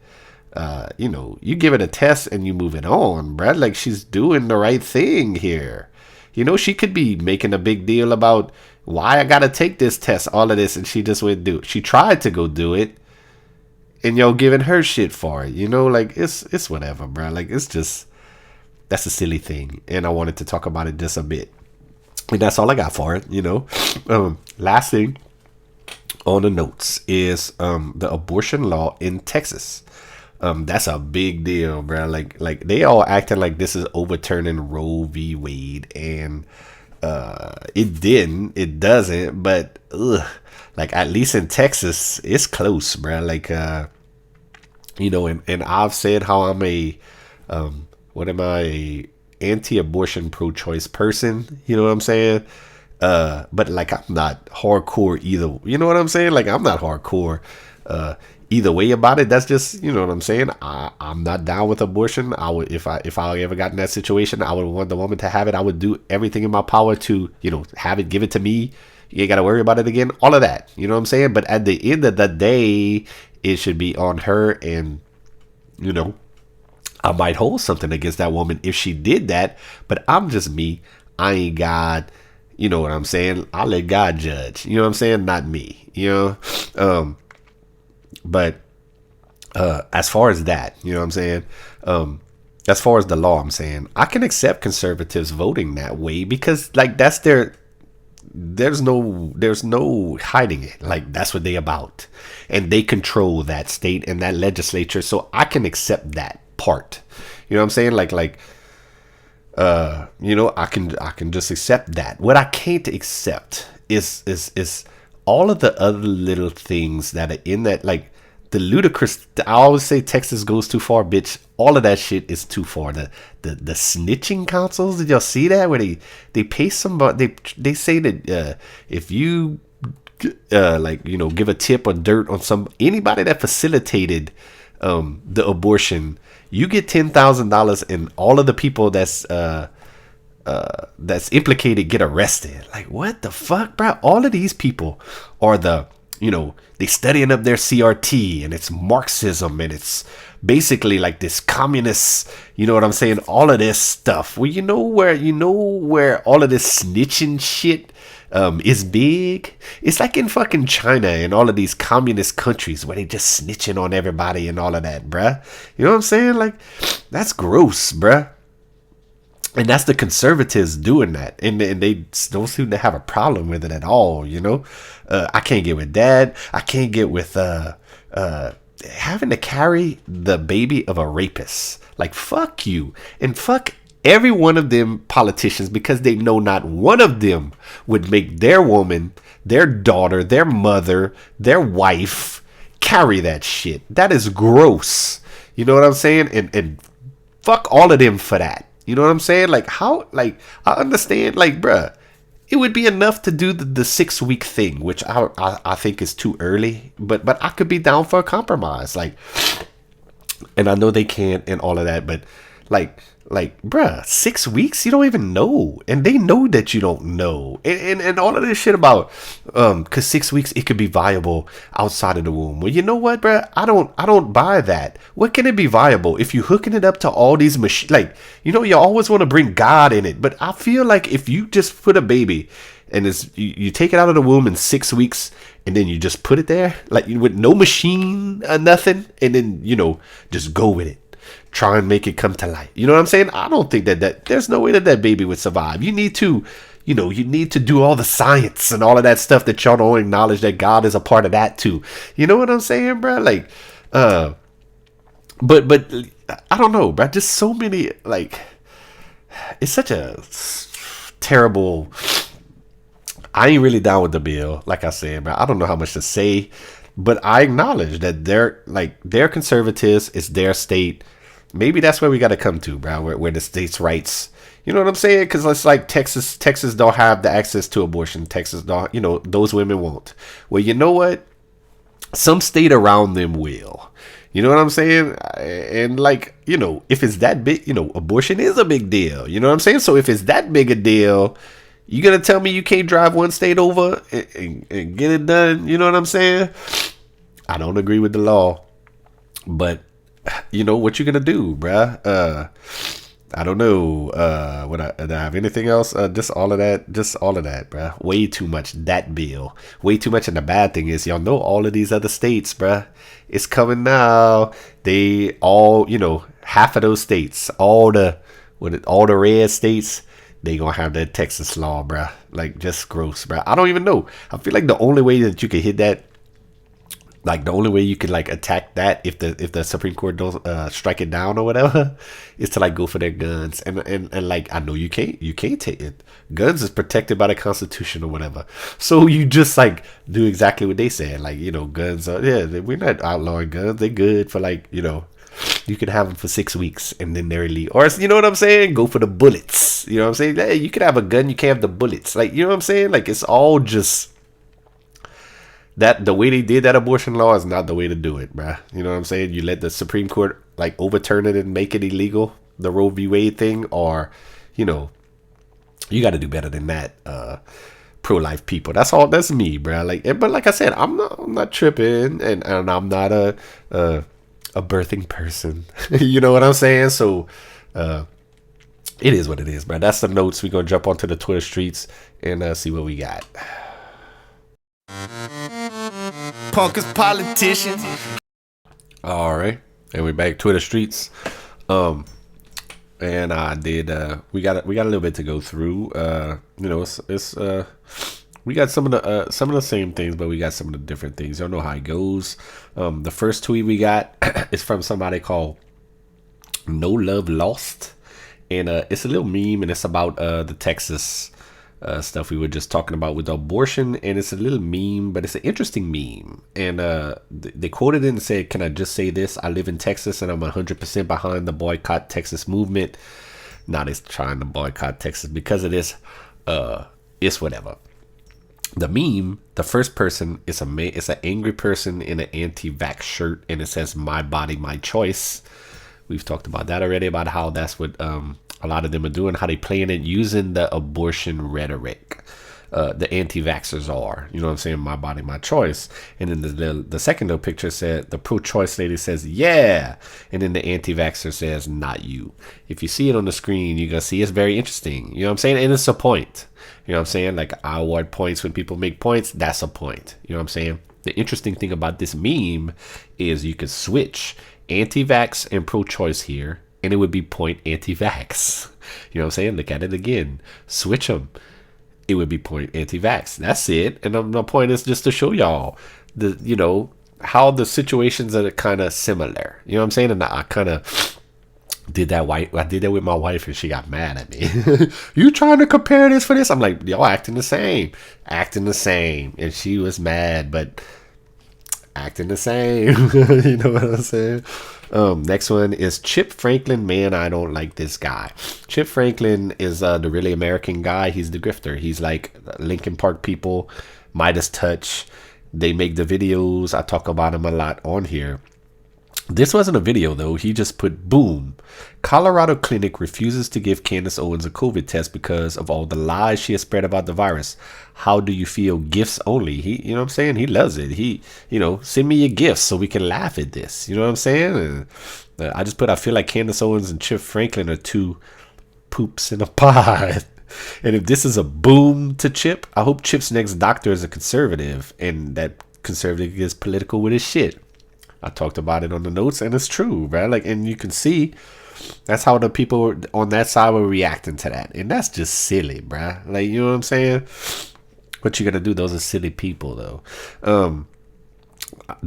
B: you know, you give it a test and you move it on, bruh. Like, she's doing the right thing here. You know, she could be making a big deal about why I gotta take this test, all of this, and she just wouldn't do it. She tried to go do it, and y'all giving her shit for it. You know, like, it's whatever, bro. Like, it's just, that's a silly thing, and I wanted to talk about it just a bit, and that's all I got for it. You know, last thing on the notes is the abortion law in Texas. That's a big deal, bro. Like they all acting like this is overturning Roe v. Wade, and it doesn't, but like, at least in Texas, it's close, bro. Like, you know, and I've said how I'm a anti-abortion, pro-choice person. You know what I'm saying? But like, I'm not hardcore either. You know what I'm saying? Like, I'm not hardcore either way about it. That's just, you know what I'm saying? I'm not down with abortion. I would, if I ever got in that situation, I would want the woman to have it. I would do everything in my power to, you know, have it, give it to me. You ain't got to worry about it again. All of that. You know what I'm saying? But at the end of the day, it should be on her. And, you know, I might hold something against that woman if she did that. But I'm just me. I ain't God. You know what I'm saying? I'll let God judge. You know what I'm saying? Not me. You know? But as far as that, you know what I'm saying? As far as the law, I'm saying I can accept conservatives voting that way because, like, that's there's no hiding it. Like, that's what they about, and they control that state and that legislature. So I can accept that part. You know what I'm saying? Like, you know, I can just accept that. What I can't accept is all of the other little things that are in that, like the ludicrous. I always say Texas goes too far, bitch. All of that shit is too far. The snitching councils. Did y'all see that where they pay somebody? They say that if you like, you know, give a tip or dirt on anybody that facilitated the abortion, you get $10,000, and all of the people that's implicated get arrested. Like, what the fuck, bro? All of these people are you know, they studying up their CRT, and it's Marxism, and it's basically like this communist, you know what I'm saying? All of this stuff. Well, you know where all of this snitching shit is big? It's like in fucking China and all of these communist countries where they just snitching on everybody and all of that, bruh. You know what I'm saying? Like, that's gross, bruh. And that's the conservatives doing that. And they don't seem to have a problem with it at all, you know? I can't get with that. I can't get with having to carry the baby of a rapist. Like, fuck you. And fuck Every one of them politicians, because they know not one of them would make their woman, their daughter, their mother, their wife carry that shit. That is gross. You know what I'm saying? And fuck all of them for that. You know what I'm saying? Like, how, like, I understand, like, bruh, it would be enough to do the 6 week thing, which I think is too early, but I could be down for a compromise. Like, and I know they can't and all of that, but like, bruh, 6 weeks, you don't even know, and they know that you don't know, and all of this shit about because 6 weeks it could be viable outside of the womb. Well, you know what, bruh, I don't buy that. What can it be viable if you hooking it up to all these machines? Like, you know, you always want to bring God in it, but I feel like if you just put a baby and you take it out of the womb in 6 weeks and then you just put it there, like, with no machine or nothing, and then, you know, just go with it. Try and make it come to light. You know what I'm saying? I don't think that there's no way that baby would survive. You need to, you know, you need to do all the science and all of that stuff that y'all don't acknowledge that God is a part of that too. You know what I'm saying, bro? Like, but I don't know, bro. Just so many, like, it's such a terrible. I ain't really down with the bill. Like I said, bro, I don't know how much to say, but I acknowledge that they're conservatives. It's their state. Maybe that's where we got to come to, bro, where the states' rights, you know what I'm saying? Because it's like Texas don't have the access to abortion. Texas don't, you know, those women won't. Well, you know what? Some state around them will. You know what I'm saying? And, like, you know, if it's that big, you know, abortion is a big deal. You know what I'm saying? So if it's that big a deal, you going to tell me you can't drive one state over and get it done? You know what I'm saying? I don't agree with the law, but you know what you're gonna do, bruh. I don't know. Do I have anything else? Just all of that, bruh. Way too much. That bill, way too much. And the bad thing is, y'all know all of these other states, bruh. It's coming now. They all, you know, half of those states, all the red states, they gonna have that Texas law, bruh. Like, just gross, bruh. I don't even know. I feel like the only way that you can hit that, like, the only way you can, like, attack that if the Supreme Court don't strike it down or whatever is to, like, go for their guns. And like, I know you can't take it. Guns is protected by the Constitution or whatever. So you just, like, do exactly what they said. Like, you know, guns are, yeah, we're not outlawing guns. They're good for, like, you know, you can have them for 6 weeks and then they're illegal. Or, you know what I'm saying? Go for the bullets. You know what I'm saying? Hey, you can have a gun, you can't have the bullets. Like, you know what I'm saying? Like, it's all just... that the way they did that abortion law is not the way to do it, bruh. You know what I'm saying? You let the Supreme Court, like, overturn it and make it illegal, the Roe v. Wade thing, or, you know, you got to do better than that. Pro-life people. That's all. That's me, bruh. Like, but like I said, I'm not tripping, and I'm not a birthing person. You know what I'm saying? So, it is what it is, bruh. That's the notes. We're gonna jump onto the Twitter streets and see what we got. Punkers politicians. All right, and we're back Twitter streets. And I did. We got a little bit to go through. You know, it's we got some of the same things, but we got some of the different things. Y'all know how it goes. The first tweet we got is from somebody called No Love Lost, and it's a little meme, and it's about the Texas stuff we were just talking about with abortion, and it's a little meme, but it's an interesting meme. And they quoted it and said, "Can I just say this? I live in Texas, and I'm 100% behind the boycott Texas movement." Not as trying to boycott Texas because of this. It's whatever. The meme, the first person is it's an angry person in an anti-vax shirt, and it says "My body, my choice." We've talked about that already, about how that's what a lot of them are doing, how they playing it using the abortion rhetoric. The anti-vaxxers are, you know what I'm saying, "My body, my choice." And then the second little picture said, the pro-choice lady says, "Yeah," and then the anti-vaxxer says, "Not you." If you see it on the screen, you're gonna see it's very interesting. You know what I'm saying? And it's a point. You know what I'm saying? Like, I award points when people make points. That's a point. You know what I'm saying? The interesting thing about this meme is you could switch anti-vax and pro-choice here, and it would be point anti-vax. You know what I'm saying? Look at it again. Switch them. It would be point anti-vax. That's it. And the point is just to show y'all the, you know, how the situations are kind of similar. You know what I'm saying? And I kind of I did that with my wife, and she got mad at me. You trying to compare this for this? I'm like, y'all acting the same, and she was mad, but acting the same. You know what I'm saying? Next one is Chip Franklin. Man, I don't like this guy. Chip Franklin is the really American guy. He's the grifter. He's like Lincoln Park people, Midas Touch. They make the videos. I talk about him a lot on here. This wasn't a video though. He just put boom. Colorado clinic refuses to give Candace Owens a COVID test because of all the lies she has spread about the virus. How do you feel? Gifts only. He, you know what I'm saying? He loves it. He, send me your gifts so we can laugh at this. You know what I'm saying? I just put, I feel like Candace Owens and Chip Franklin are two poops in a pod. And if this is a boom to Chip, I hope Chip's next doctor is a conservative and that conservative gets political with his shit. I talked about it on the notes, and it's true, bro. Like, and you can see that's how the people on that side were reacting to that, and that's just silly, bro. Like, you know what I'm saying? What you gonna do? Those are silly people, though.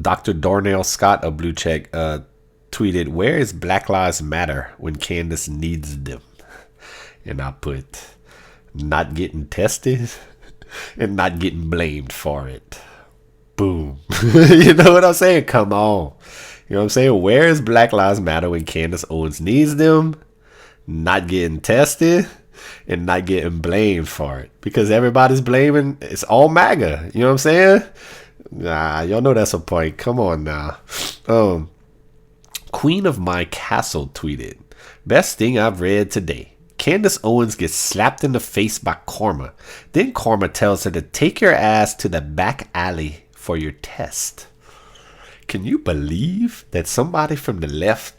B: Dr. Darnell Scott of Blue Check tweeted, "Where is Black Lives Matter when Candace needs them?" And I put, "Not getting tested and not getting blamed for it." Boom. You know what I'm saying? Come on. You know what I'm saying? Where is Black Lives Matter when Candace Owens needs them? Not getting tested and not getting blamed for it. Because everybody's blaming, it's all MAGA. You know what I'm saying? Nah, y'all know that's a point. Come on now. Queen of My Castle tweeted, "Best thing I've read today. Candace Owens gets slapped in the face by Karma. Then Karma tells her to take your ass to the back alley for your test." Can you believe that somebody from the left,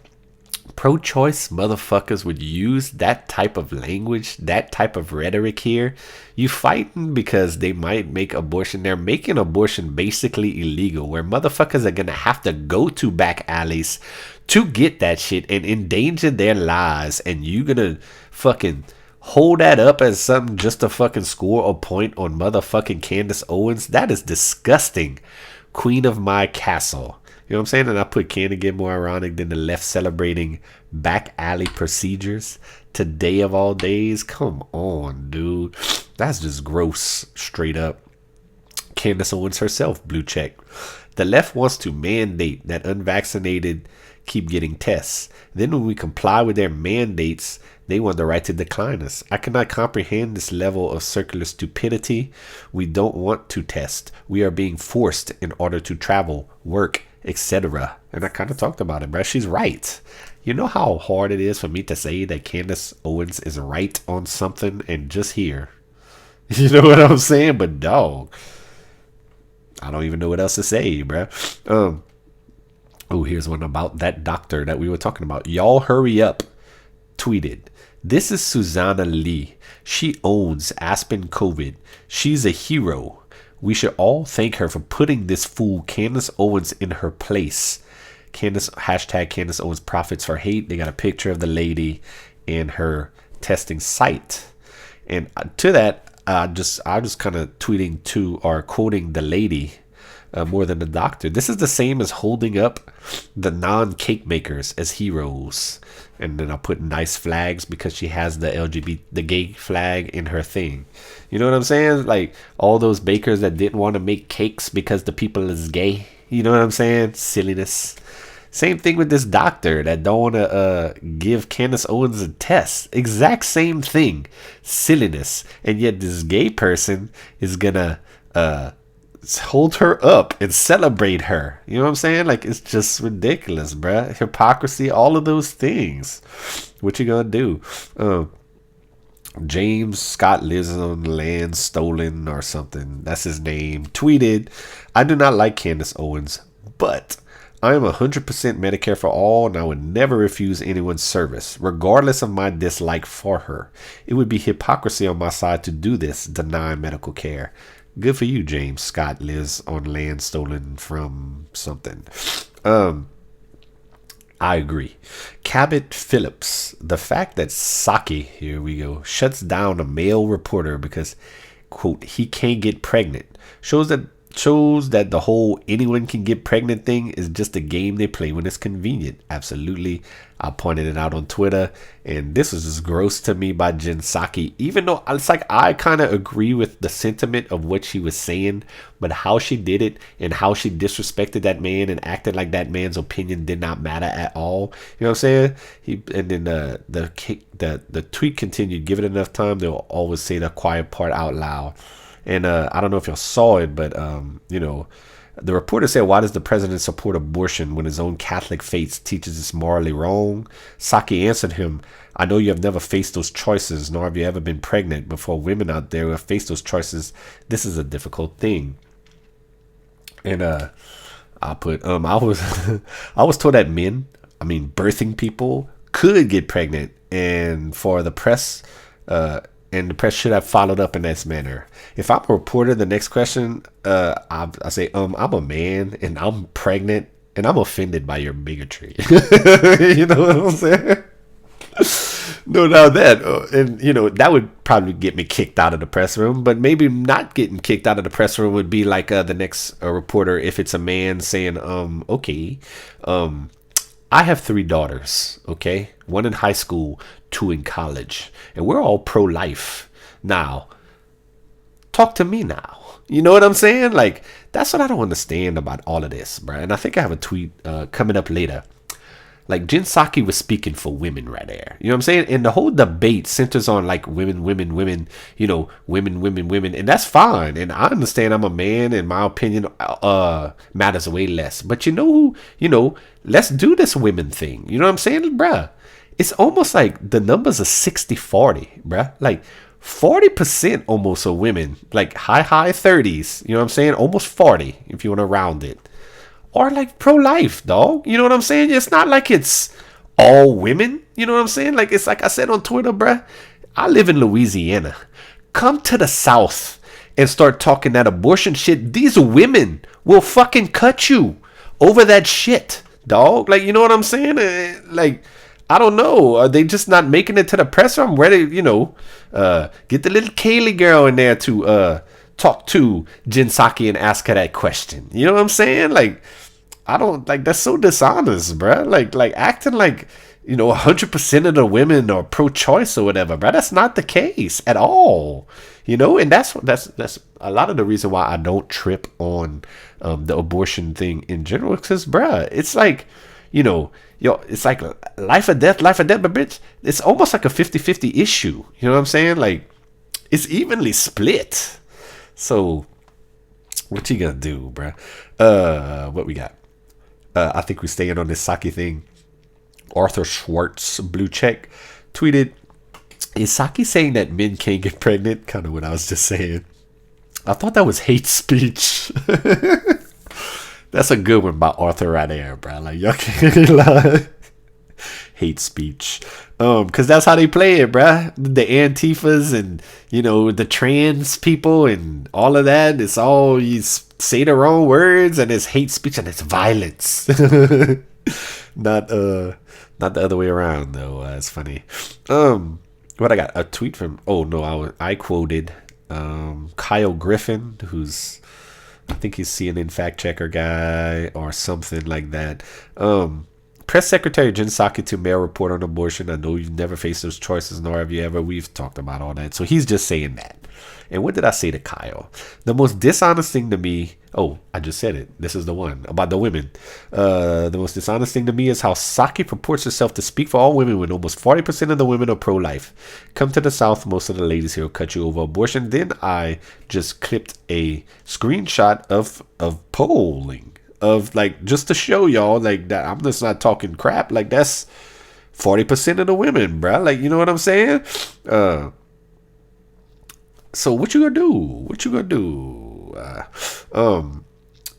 B: pro-choice motherfuckers, would use that type of language, that type of rhetoric here? You fighting because they might make abortion. They're making abortion basically illegal, where motherfuckers are gonna have to go to back alleys to get that shit and endanger their lives, and you gonna fucking hold that up as something just to fucking score a point on motherfucking Candace Owens? That is disgusting. Queen of My Castle. You know what I'm saying? And I put, can it get more ironic than the left celebrating back alley procedures today of all days? Come on, dude. That's just gross, straight up. Candace Owens herself, Blue Check. The left wants to mandate that unvaccinated keep getting tests. Then when we comply with their mandates, they want the right to decline us. I cannot comprehend this level of circular stupidity. We don't want to test. We are being forced in order to travel, work, etc. And I kind of talked about it, bro. She's right. You know how hard it is for me to say that Candace Owens is right on something and just here. You know what I'm saying? But dog, I don't even know what else to say, bro. Oh, here's one about that doctor that we were talking about. Y'all hurry up. Tweeted, "This is Susanna Lee. She owns Aspen COVID. She's a hero. We should all thank her for putting this fool Candace Owens in her place." Hashtag Candace Owens profits for hate. They got a picture of the lady in her testing site. And to that, I just kind of tweeting to or quoting the lady more than the doctor. This is the same as holding up the non-cake makers as heroes. And then I'll put nice flags because she has the gay flag in her thing. You know what I'm saying? Like all those bakers that didn't want to make cakes because the people is gay. You know what I'm saying? Silliness. Same thing with this doctor that don't want to give Candace Owens a test. Exact same thing. Silliness. And yet this gay person is gonna hold her up and celebrate her. You know what I'm saying? Like, it's just ridiculous, bruh. Hypocrisy, all of those things. What you gonna do? James Scott lives on land stolen or something. That's his name. Tweeted, "I do not like Candace Owens, but I am 100% Medicare for all, and I would never refuse anyone's service, regardless of my dislike for her. It would be hypocrisy on my side to do this, deny medical care." Good for you, James Scott lives on land stolen from something. I agree. Cabot Phillips, the fact that Psaki, here we go, shuts down a male reporter because, quote, he can't get pregnant, shows that shows that the whole anyone can get pregnant thing is just a game they play when it's convenient. Absolutely. I pointed it out on Twitter, and this was just gross to me by Psaki, even though it's like I kind of agree with the sentiment of what she was saying, but how she did it and how she disrespected that man and acted like that man's opinion did not matter at all. You know what I'm saying? And then the tweet continued, give it enough time, they'll always say the quiet part out loud. And I don't know if y'all saw it, but the reporter said, why does the president support abortion when his own Catholic faith teaches it's morally wrong? Psaki answered him, I know you have never faced those choices, nor have you ever been pregnant. But for women out there who have faced those choices, this is a difficult thing. And I put, I was I was told that birthing people could get pregnant, and for the press, and the press should have followed up in this manner. If I'm a reporter, the next question, I say, I'm a man and I'm pregnant and I'm offended by your bigotry. You know what I'm saying? No doubt that, and that would probably get me kicked out of the press room. But maybe not getting kicked out of the press room would be like the next reporter, if it's a man, saying, okay, I have 3 daughters, okay? 1 in high school, 2 in college. And we're all pro-life. Now, talk to me now. You know what I'm saying? Like, that's what I don't understand about all of this, bro. And I think I have a tweet coming up later. Like, Psaki was speaking for women right there. You know what I'm saying? And the whole debate centers on, like, women, women, women. And that's fine. And I understand I'm a man and my opinion matters way less. But let's do this women thing. You know what I'm saying, bruh? It's almost like the numbers are 60-40, bruh. Like, 40% almost of women, like high 30s. You know what I'm saying? Almost 40 if you want to round it. Or like pro-life, dog. You know what I'm saying? It's not like it's all women. You know what I'm saying? Like, it's like I said on Twitter, bruh. I live in Louisiana. Come to the South and start talking that abortion shit. These women will fucking cut you over that shit, dog. Like, you know what I'm saying? Like, I don't know. Are they just not making it to the press? I'm ready, get the little Kaylee girl in there to talk to Psaki and ask her that question. You know what I'm saying? Like, I don't, like, that's so dishonest, bruh. Like acting like, 100% of the women are pro-choice or whatever, bruh. That's not the case at all. And that's a lot of the reason why I don't trip on the abortion thing in general. Because, bruh, it's like, it's like life or death, but bitch, it's almost like a 50-50 issue. You know what I'm saying? Like, it's evenly split. So, what you gonna do, bruh? What we got? I think we're staying on this Psaki thing. Arthur Schwartz, blue check, tweeted, is Psaki saying that men can't get pregnant? Kind of what I was just saying. I thought that was hate speech. That's a good one by Arthur right there, bro. Like, y'all can't lie. Hate speech. Because that's how they play it, bruh. The Antifas and, the trans people and all of that. It's all, you say the wrong words and it's hate speech and it's violence. Not the other way around, though. It's funny. What I got? A tweet from, I quoted Kyle Griffin, who's, I think he's CNN fact checker guy or something like that. Press Secretary Psaki to mail report on abortion. I know you've never faced those choices, nor have you ever. We've talked about all that. So he's just saying that. And what did I say to Kyle? The most dishonest thing to me, I just said it. This is the one about the women. The most dishonest thing to me is how Psaki purports herself to speak for all women when almost 40% of the women are pro-life. Come to the South, most of the ladies here will cut you over abortion. Then I just clipped a screenshot of polling. Of, like, just to show y'all, like, that I'm just not talking crap. Like, that's 40% of the women, bruh. Like, you know what I'm saying? So what you gonna do?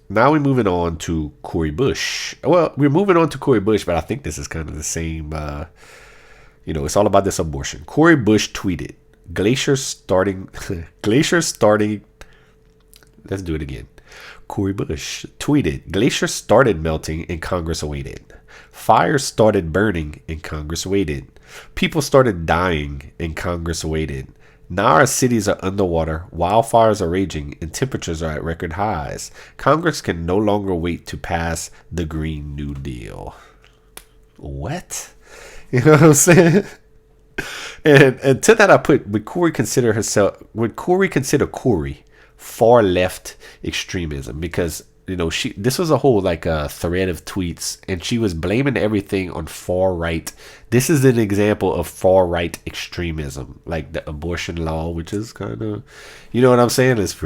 B: Now we're moving on to Cori Bush. Well, we're moving on to Cori Bush, but I think this is kind of the same. It's all about this abortion. Cori Bush tweeted, "Glacier starting." Let's do it again. Cori Bush tweeted, "Glacier started melting and Congress waited. Fires started burning and Congress waited. People started dying and Congress waited. Now our cities are underwater, wildfires are raging, and temperatures are at record highs. Congress can no longer wait to pass the Green New Deal. What? You know what I'm saying? And to that I put, would Cori consider Cori far left extremism? Because this was a whole like a thread of tweets, and she was blaming everything on far right. This is an example of far right extremism, like the abortion law, which is kind of, you know what I'm saying? It's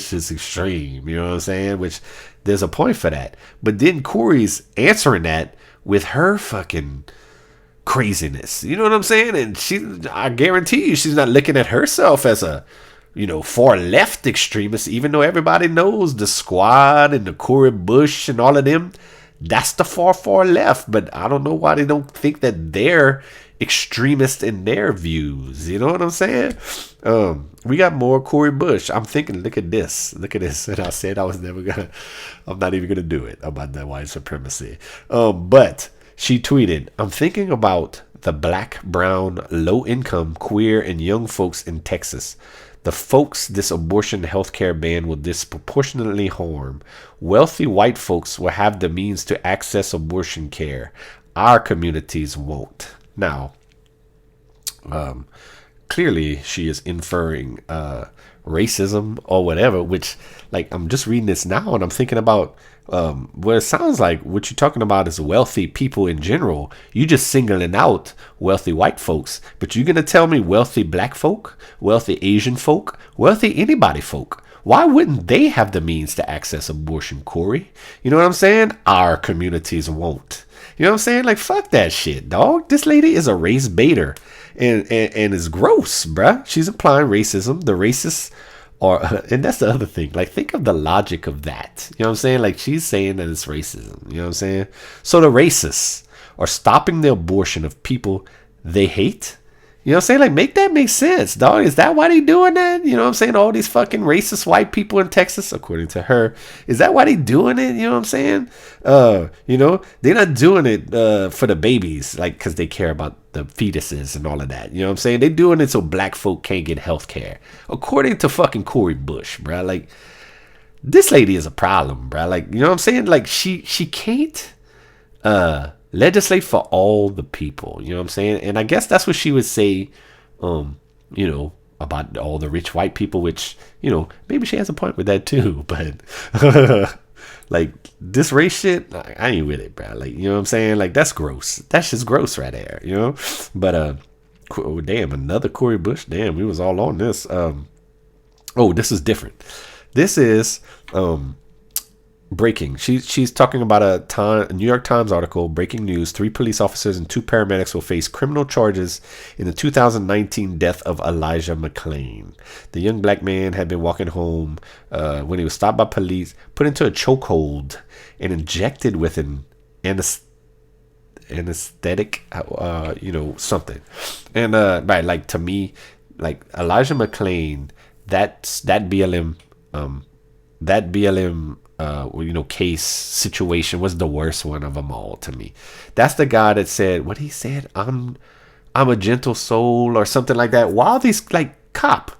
B: just extreme, you know what I'm saying? Which there's a point for that. But then Cori's answering that with her fucking craziness, you know what I'm saying? And I guarantee you, she's not looking at herself as a far left extremists, even though everybody knows the Squad and the Cori Bush and all of them, that's the far left. But I don't know why they don't think that they're extremists in their views. You know what I'm saying? We got more Cori Bush. I'm thinking, look at this. And I said I'm not even gonna do it about that white supremacy. But she tweeted, I'm thinking about the black, brown, low income, queer, and young folks in Texas. The folks this abortion healthcare ban will disproportionately harm. Wealthy white folks will have the means to access abortion care. Our communities won't. Now, clearly she is inferring racism or whatever, which, like, I'm just reading this now and I'm thinking about what it sounds like what you're talking about is wealthy people in general. You just singling out wealthy white folks, but you're gonna tell me wealthy black folk, wealthy Asian folk, wealthy anybody folk, why wouldn't they have the means to access abortion, Cori? You know what I'm saying? Our communities won't. You know what I'm saying? Like, fuck that shit, dog. This lady is a race baiter and is gross, bruh. She's applying racism. The racists and that's the other thing. Like, think of the logic of that. You know what I'm saying? Like, she's saying that it's racism. You know what I'm saying? So the racists are stopping the abortion of people they hate. You know what I'm saying? Like, make that make sense, dog. Is that why they doing that? You know what I'm saying? All these fucking racist white people in Texas, according to her. Is that why they doing it? You know what I'm saying? They're not doing it for the babies, like, because they care about the fetuses and all of that. You know what I'm saying? They're doing it so black folk can't get health care. According to fucking Cori Bush, bro. Like, this lady is a problem, bro. Like, you know what I'm saying? Like, she can't legislate for all the people, you know what I'm saying? And I guess that's what she would say, about all the rich white people, which, maybe she has a point with that too, but like, this race shit, I ain't with it, bro. Like, you know what I'm saying? Like, that's gross. That's just gross right there, you know? But, damn, another Cori Bush. Damn, we was all on this. This is different. This is, breaking. She's talking about a New York Times article. Breaking news: 3 police officers and 2 paramedics will face criminal charges in the 2019 death of Elijah McClain. The young black man had been walking home when he was stopped by police, put into a chokehold, and injected with an anesthetic, something. And right, like, to me, like, Elijah McClain, that BLM case situation was the worst one of them all to me. That's the guy that said, what he said, I'm a gentle soul or something like that. While these, like, cop,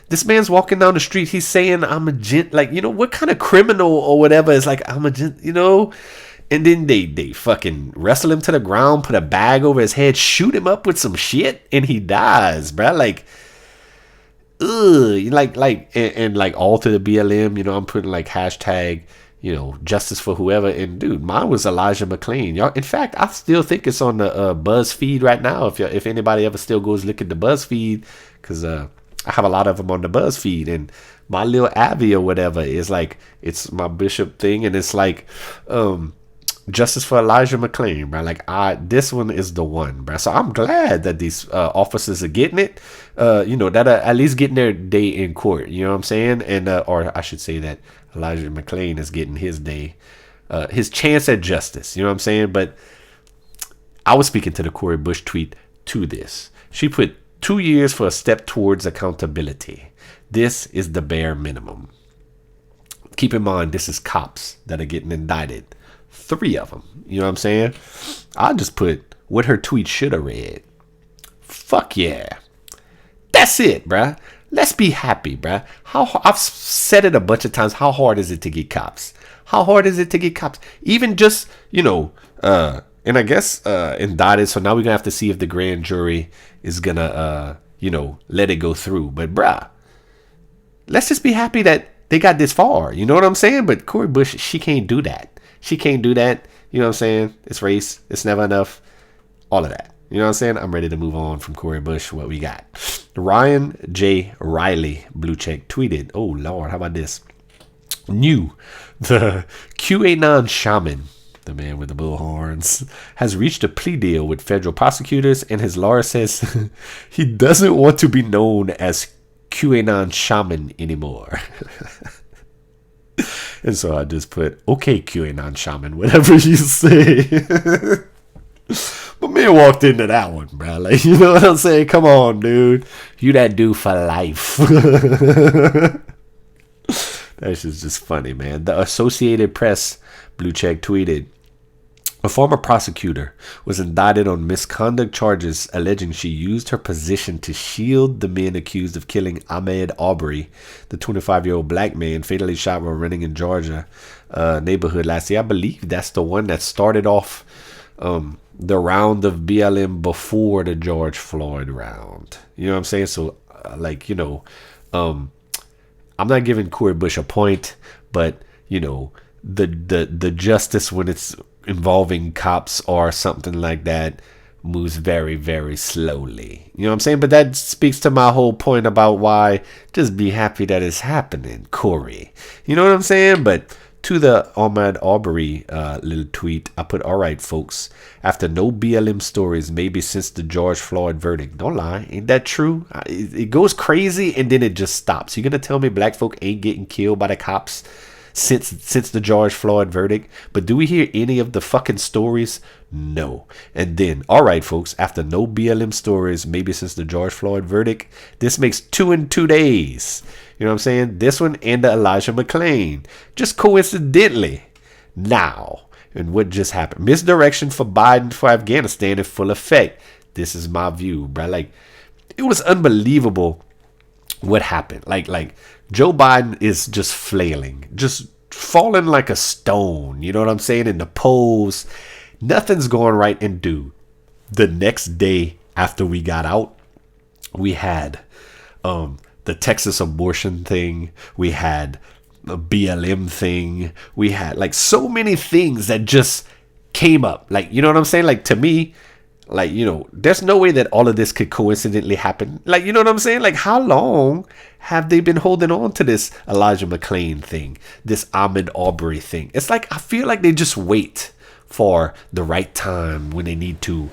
B: this man's walking down the street, he's saying, I'm a gent, like, what kind of criminal or whatever is like, I'm a gent, and then they fucking wrestle him to the ground, put a bag over his head, shoot him up with some shit, and he dies, bruh. Like, and like, all to the BLM, I'm putting like hashtag, justice for whoever. And dude, mine was Elijah McClain. Y'all, in fact, I still think it's on the BuzzFeed right now. If anybody ever still goes look at the BuzzFeed, because I have a lot of them on the BuzzFeed, and my little Abby or whatever is like, it's my bishop thing, and it's like, justice for Elijah McClain, bro. Like, this one is the one, bro. So I'm glad that these officers are getting it, that are at least getting their day in court. You know what I'm saying? And or I should say that Elijah McClain is getting his day, his chance at justice. You know what I'm saying? But I was speaking to the Cori Bush tweet to this. She put 2 years for a step towards accountability. This is the bare minimum. Keep in mind, this is cops that are getting indicted. 3 of them. You know what I'm saying? I just put what her tweet should have read. Fuck yeah. That's it, bruh. Let's be happy, bruh. I've said it a bunch of times. How hard is it to get cops? How hard is it to get cops? Even just, and I guess indicted. So now we're gonna have to see if the grand jury is gonna let it go through. But bruh, let's just be happy that they got this far. You know what I'm saying? But Cori Bush, she can't do that. She can't do that. You know what I'm saying? It's race. It's never enough. All of that. You know what I'm saying? I'm ready to move on from Cori Bush. What we got? Ryan J. Riley, blue check, tweeted, oh, Lord, how about this? New. The QAnon shaman, the man with the bullhorns, has reached a plea deal with federal prosecutors, and his lawyer says he doesn't want to be known as QAnon shaman anymore. And so I just put, okay, QAnon shaman, whatever you say. But man walked into that one, bro. Like, you know what I'm saying? Come on, dude. You that dude for life. That's just funny, man. The Associated Press, blue check, tweeted, a former prosecutor was indicted on misconduct charges alleging she used her position to shield the men accused of killing Ahmaud Arbery, the 25-year-old black man fatally shot while running in Georgia neighborhood last year. I believe that's the one that started off the round of BLM before the George Floyd round. You know what I'm saying? So, I'm not giving Cori Bush a point, but, the justice when it's involving cops or something like that moves very, very slowly. You know what I'm saying? But that speaks to my whole point about why just be happy that it's happening, Cori. You know what I'm saying? But to the Ahmaud Arbery little tweet, I put, all right, folks, after no BLM stories, maybe since the George Floyd verdict. Don't lie. Ain't that true? It goes crazy and then it just stops. You gonna tell me black folk ain't getting killed by the cops since the George Floyd verdict? But do we hear any of the fucking stories? No. And then, all right, folks, after no BLM stories, maybe since the George Floyd verdict, this makes 2 in 2 days. You know what I'm saying? This one and the Elijah McClain. Just coincidentally. Now. And what just happened? Misdirection for Biden for Afghanistan in full effect. This is my view, bro. Like, it was unbelievable what happened. Like Joe Biden is just flailing. Just falling like a stone. You know what I'm saying? In the polls. Nothing's going right. And dude, the next day after we got out, we had the Texas abortion thing. We had the BLM thing. We had like so many things that just came up. Like, you know what I'm saying? Like, to me, like, there's no way that all of this could coincidentally happen. Like, you know what I'm saying? Like, how long have they been holding on to this Elijah McClain thing, this Ahmaud Arbery thing? It's like, I feel like they just wait for the right time when they need to,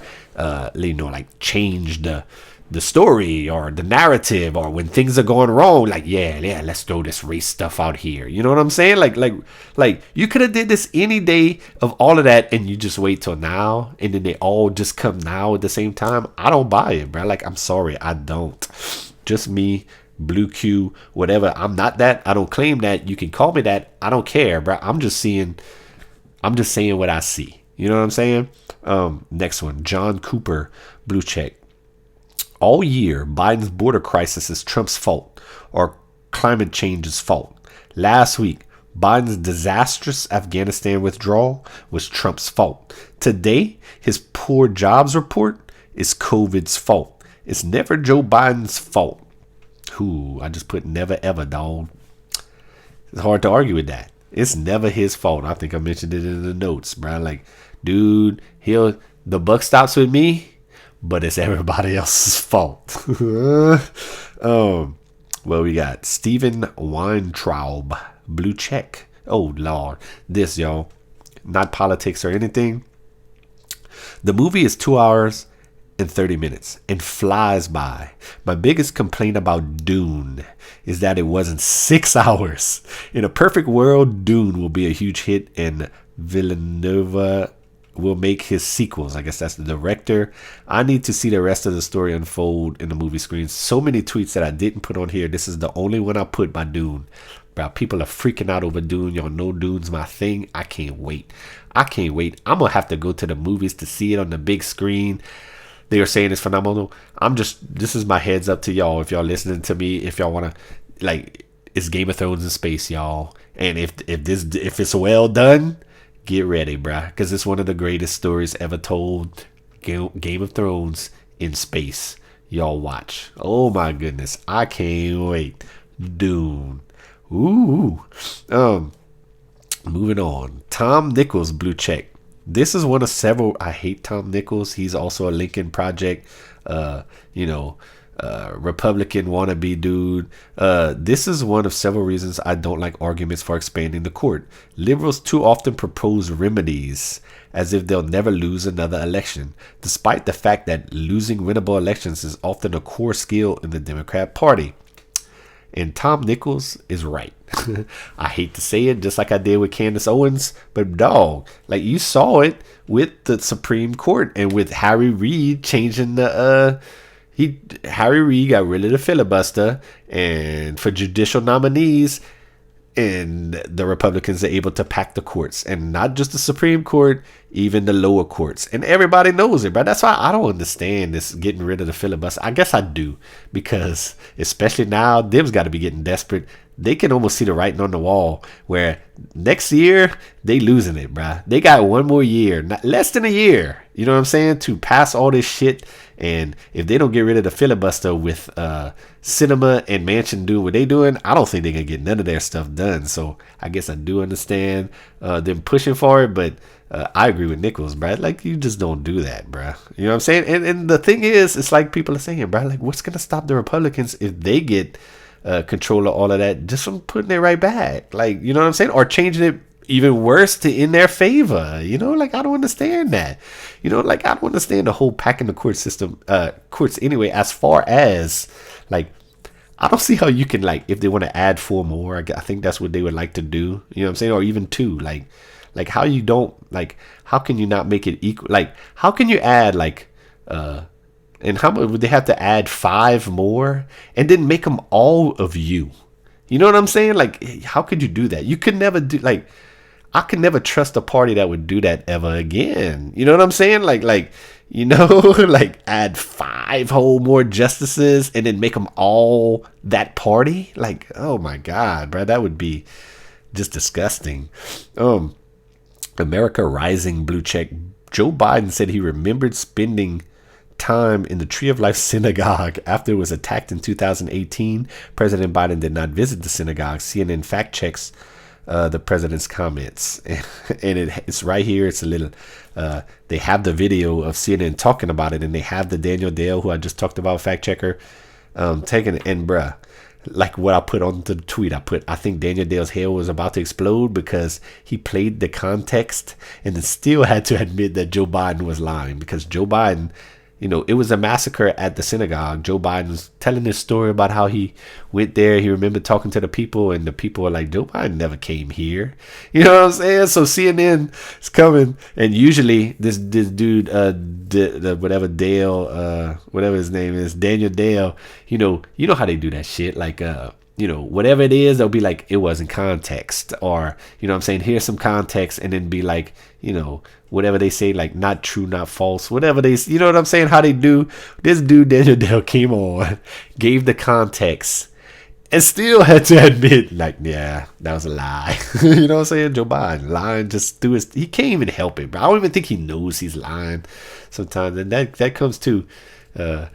B: change the story or the narrative, or when things are going wrong, like, yeah, let's throw this race stuff out here. You know what I'm saying? Like you could have did this any day of all of that, and you just wait till now, and then they all just come now at the same time. I don't buy it, bro. Like, I'm sorry, I don't. Just me, Blue Q, whatever. I'm not that. I don't claim that. You can call me that. I don't care, bro. I'm just saying what I see. You know what I'm saying? Next one, John Cooper, blue check. All year, Biden's border crisis is Trump's fault or climate change's fault. Last week, Biden's disastrous Afghanistan withdrawal was Trump's fault. Today, his poor jobs report is COVID's fault. It's never Joe Biden's fault. I just put never ever, dog. It's hard to argue with that. It's never his fault. I think I mentioned it in the notes, bro. Like, dude, the buck stops with me, but it's everybody else's fault. Well, we got Stephen Weintraub, blue check. Oh, Lord. This, y'all, not politics or anything. The movie is 2 hours and 30 minutes and flies by. My biggest complaint about Dune is that it wasn't 6 hours. In a perfect world, Dune will be a huge hit and Villeneuve will make his sequels. I guess that's the director. I need to see the rest of the story unfold in the movie screens. So many tweets that I didn't put on here. This is the only one I put by Dune. Bro, people are freaking out over Dune. Y'all know Dune's my thing. I can't wait. I'm going to have to go to the movies to see it on the big screen. They are saying it's phenomenal. This is my heads up to y'all. If y'all listening to me, if y'all want to, like, it's Game of Thrones in space, y'all. And if it's well done, get ready, bruh, because it's one of the greatest stories ever told. Game of Thrones in space. Y'all watch. Oh my goodness, I can't wait. Dune. Ooh. Moving on. Tom Nichols blue check. This is one of several. I hate Tom Nichols. He's also a Lincoln Project, Republican wannabe dude. This is one of several reasons I don't like arguments for expanding the court. Liberals too often propose remedies as if they'll never lose another election, despite the fact that losing winnable elections is often a core skill in the Democrat Party. And Tom Nichols is right. I hate to say it, just like I did with Candace Owens, but dog, like, you saw it with the Supreme Court and with Harry Reid changing the Harry Reid got rid of the filibuster, and for judicial nominees, and the Republicans are able to pack the courts, and not just the Supreme Court, even the lower courts, and everybody knows it, bro. That's why I don't understand this getting rid of the filibuster. I guess I do, because especially now, Dems got to be getting desperate. They can almost see the writing on the wall, where next year they losing it, bro. They got one more year, not less than a year. You know what I'm saying, to pass all this shit. And if they don't get rid of the filibuster with Cinema and Manchin doing what they doing, I don't think they can get none of their stuff done. So I guess I do understand them pushing for it, but I agree with Nichols, bro. Like, you just don't do that, bro. You know what I'm saying? And the thing is, it's like people are saying, bro, like, what's gonna stop the Republicans if they get control of all of that, just from putting it right back? Like, you know what I'm saying? Or changing it even worse to in their favor. You know, like, I don't understand that. You know, like, I don't understand the whole packing the court system, courts anyway, as far as, like, I don't see how you can, like, if they want to add 4 more, I think that's what they would like to do. You know what I'm saying? Or even 2, like how you don't, like, how can you not make it equal? Like, how can you add, like, and how much would they have to add 5 more and then make them all of you? You know what I'm saying? Like, how could you do that? You could never do, like, I could never trust a party that would do that ever again. You know what I'm saying? Like, you know, like, add 5 whole more justices and then make them all that party. Like, oh my God, bro, that would be just disgusting. America Rising blue check. Joe Biden said he remembered spending time in the Tree of Life synagogue after it was attacked in 2018. President Biden did not visit the synagogue. CNN fact checks the president's comments, and it's right here. It's a little they have the video of CNN talking about it, and they have the Daniel Dale, who I just talked about, fact checker, taking it. And bruh, like what I put on the tweet, I think Daniel Dale's hair was about to explode because he played the context and then still had to admit that Joe Biden was lying, because Joe Biden, you know, it was a massacre at the synagogue. Joe Biden was telling this story about how he went there. He remembered talking to the people, and the people were like, Joe Biden never came here. You know what I'm saying? So CNN is coming, and usually this dude, whatever Dale, whatever his name is, Daniel Dale, you know how they do that shit. Like, you know, whatever it is, they'll be like, it wasn't context, or, you know what I'm saying, here's some context, and then be like, you know, whatever they say, like, not true, not false, whatever they, you know what I'm saying, how they do. This dude, Daniel Dale, came on, gave the context, and still had to admit, like, yeah, that was a lie. You know what I'm saying? Joe Biden lying just through his, he can't even help it, bro. I don't even think he knows he's lying sometimes, and that comes to, a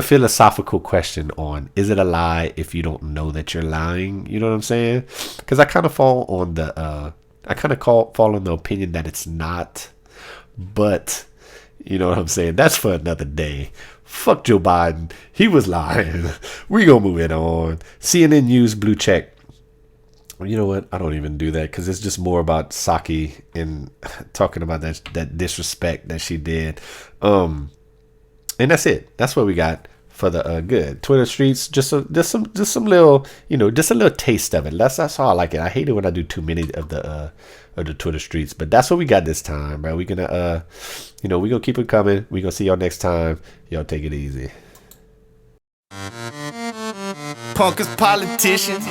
B: philosophical question on, is it a lie if you don't know that you're lying? You know what I'm saying? Because I kind of fall on the fall on the opinion that it's not, but you know what I'm saying? That's for another day. Fuck Joe Biden. He was lying. We gonna move it on. CNN News blue check. You know what? I don't even do that because it's just more about Psaki and talking about that disrespect that she did. And that's it. That's what we got for the good Twitter streets. Just some little, you know, just a little taste of it. That's how I like it. I hate it when I do too many of the Twitter streets, but that's what we got this time, right? We're gonna we gonna keep it coming. We gonna see y'all next time. Y'all take it easy.
A: Punk is politicians,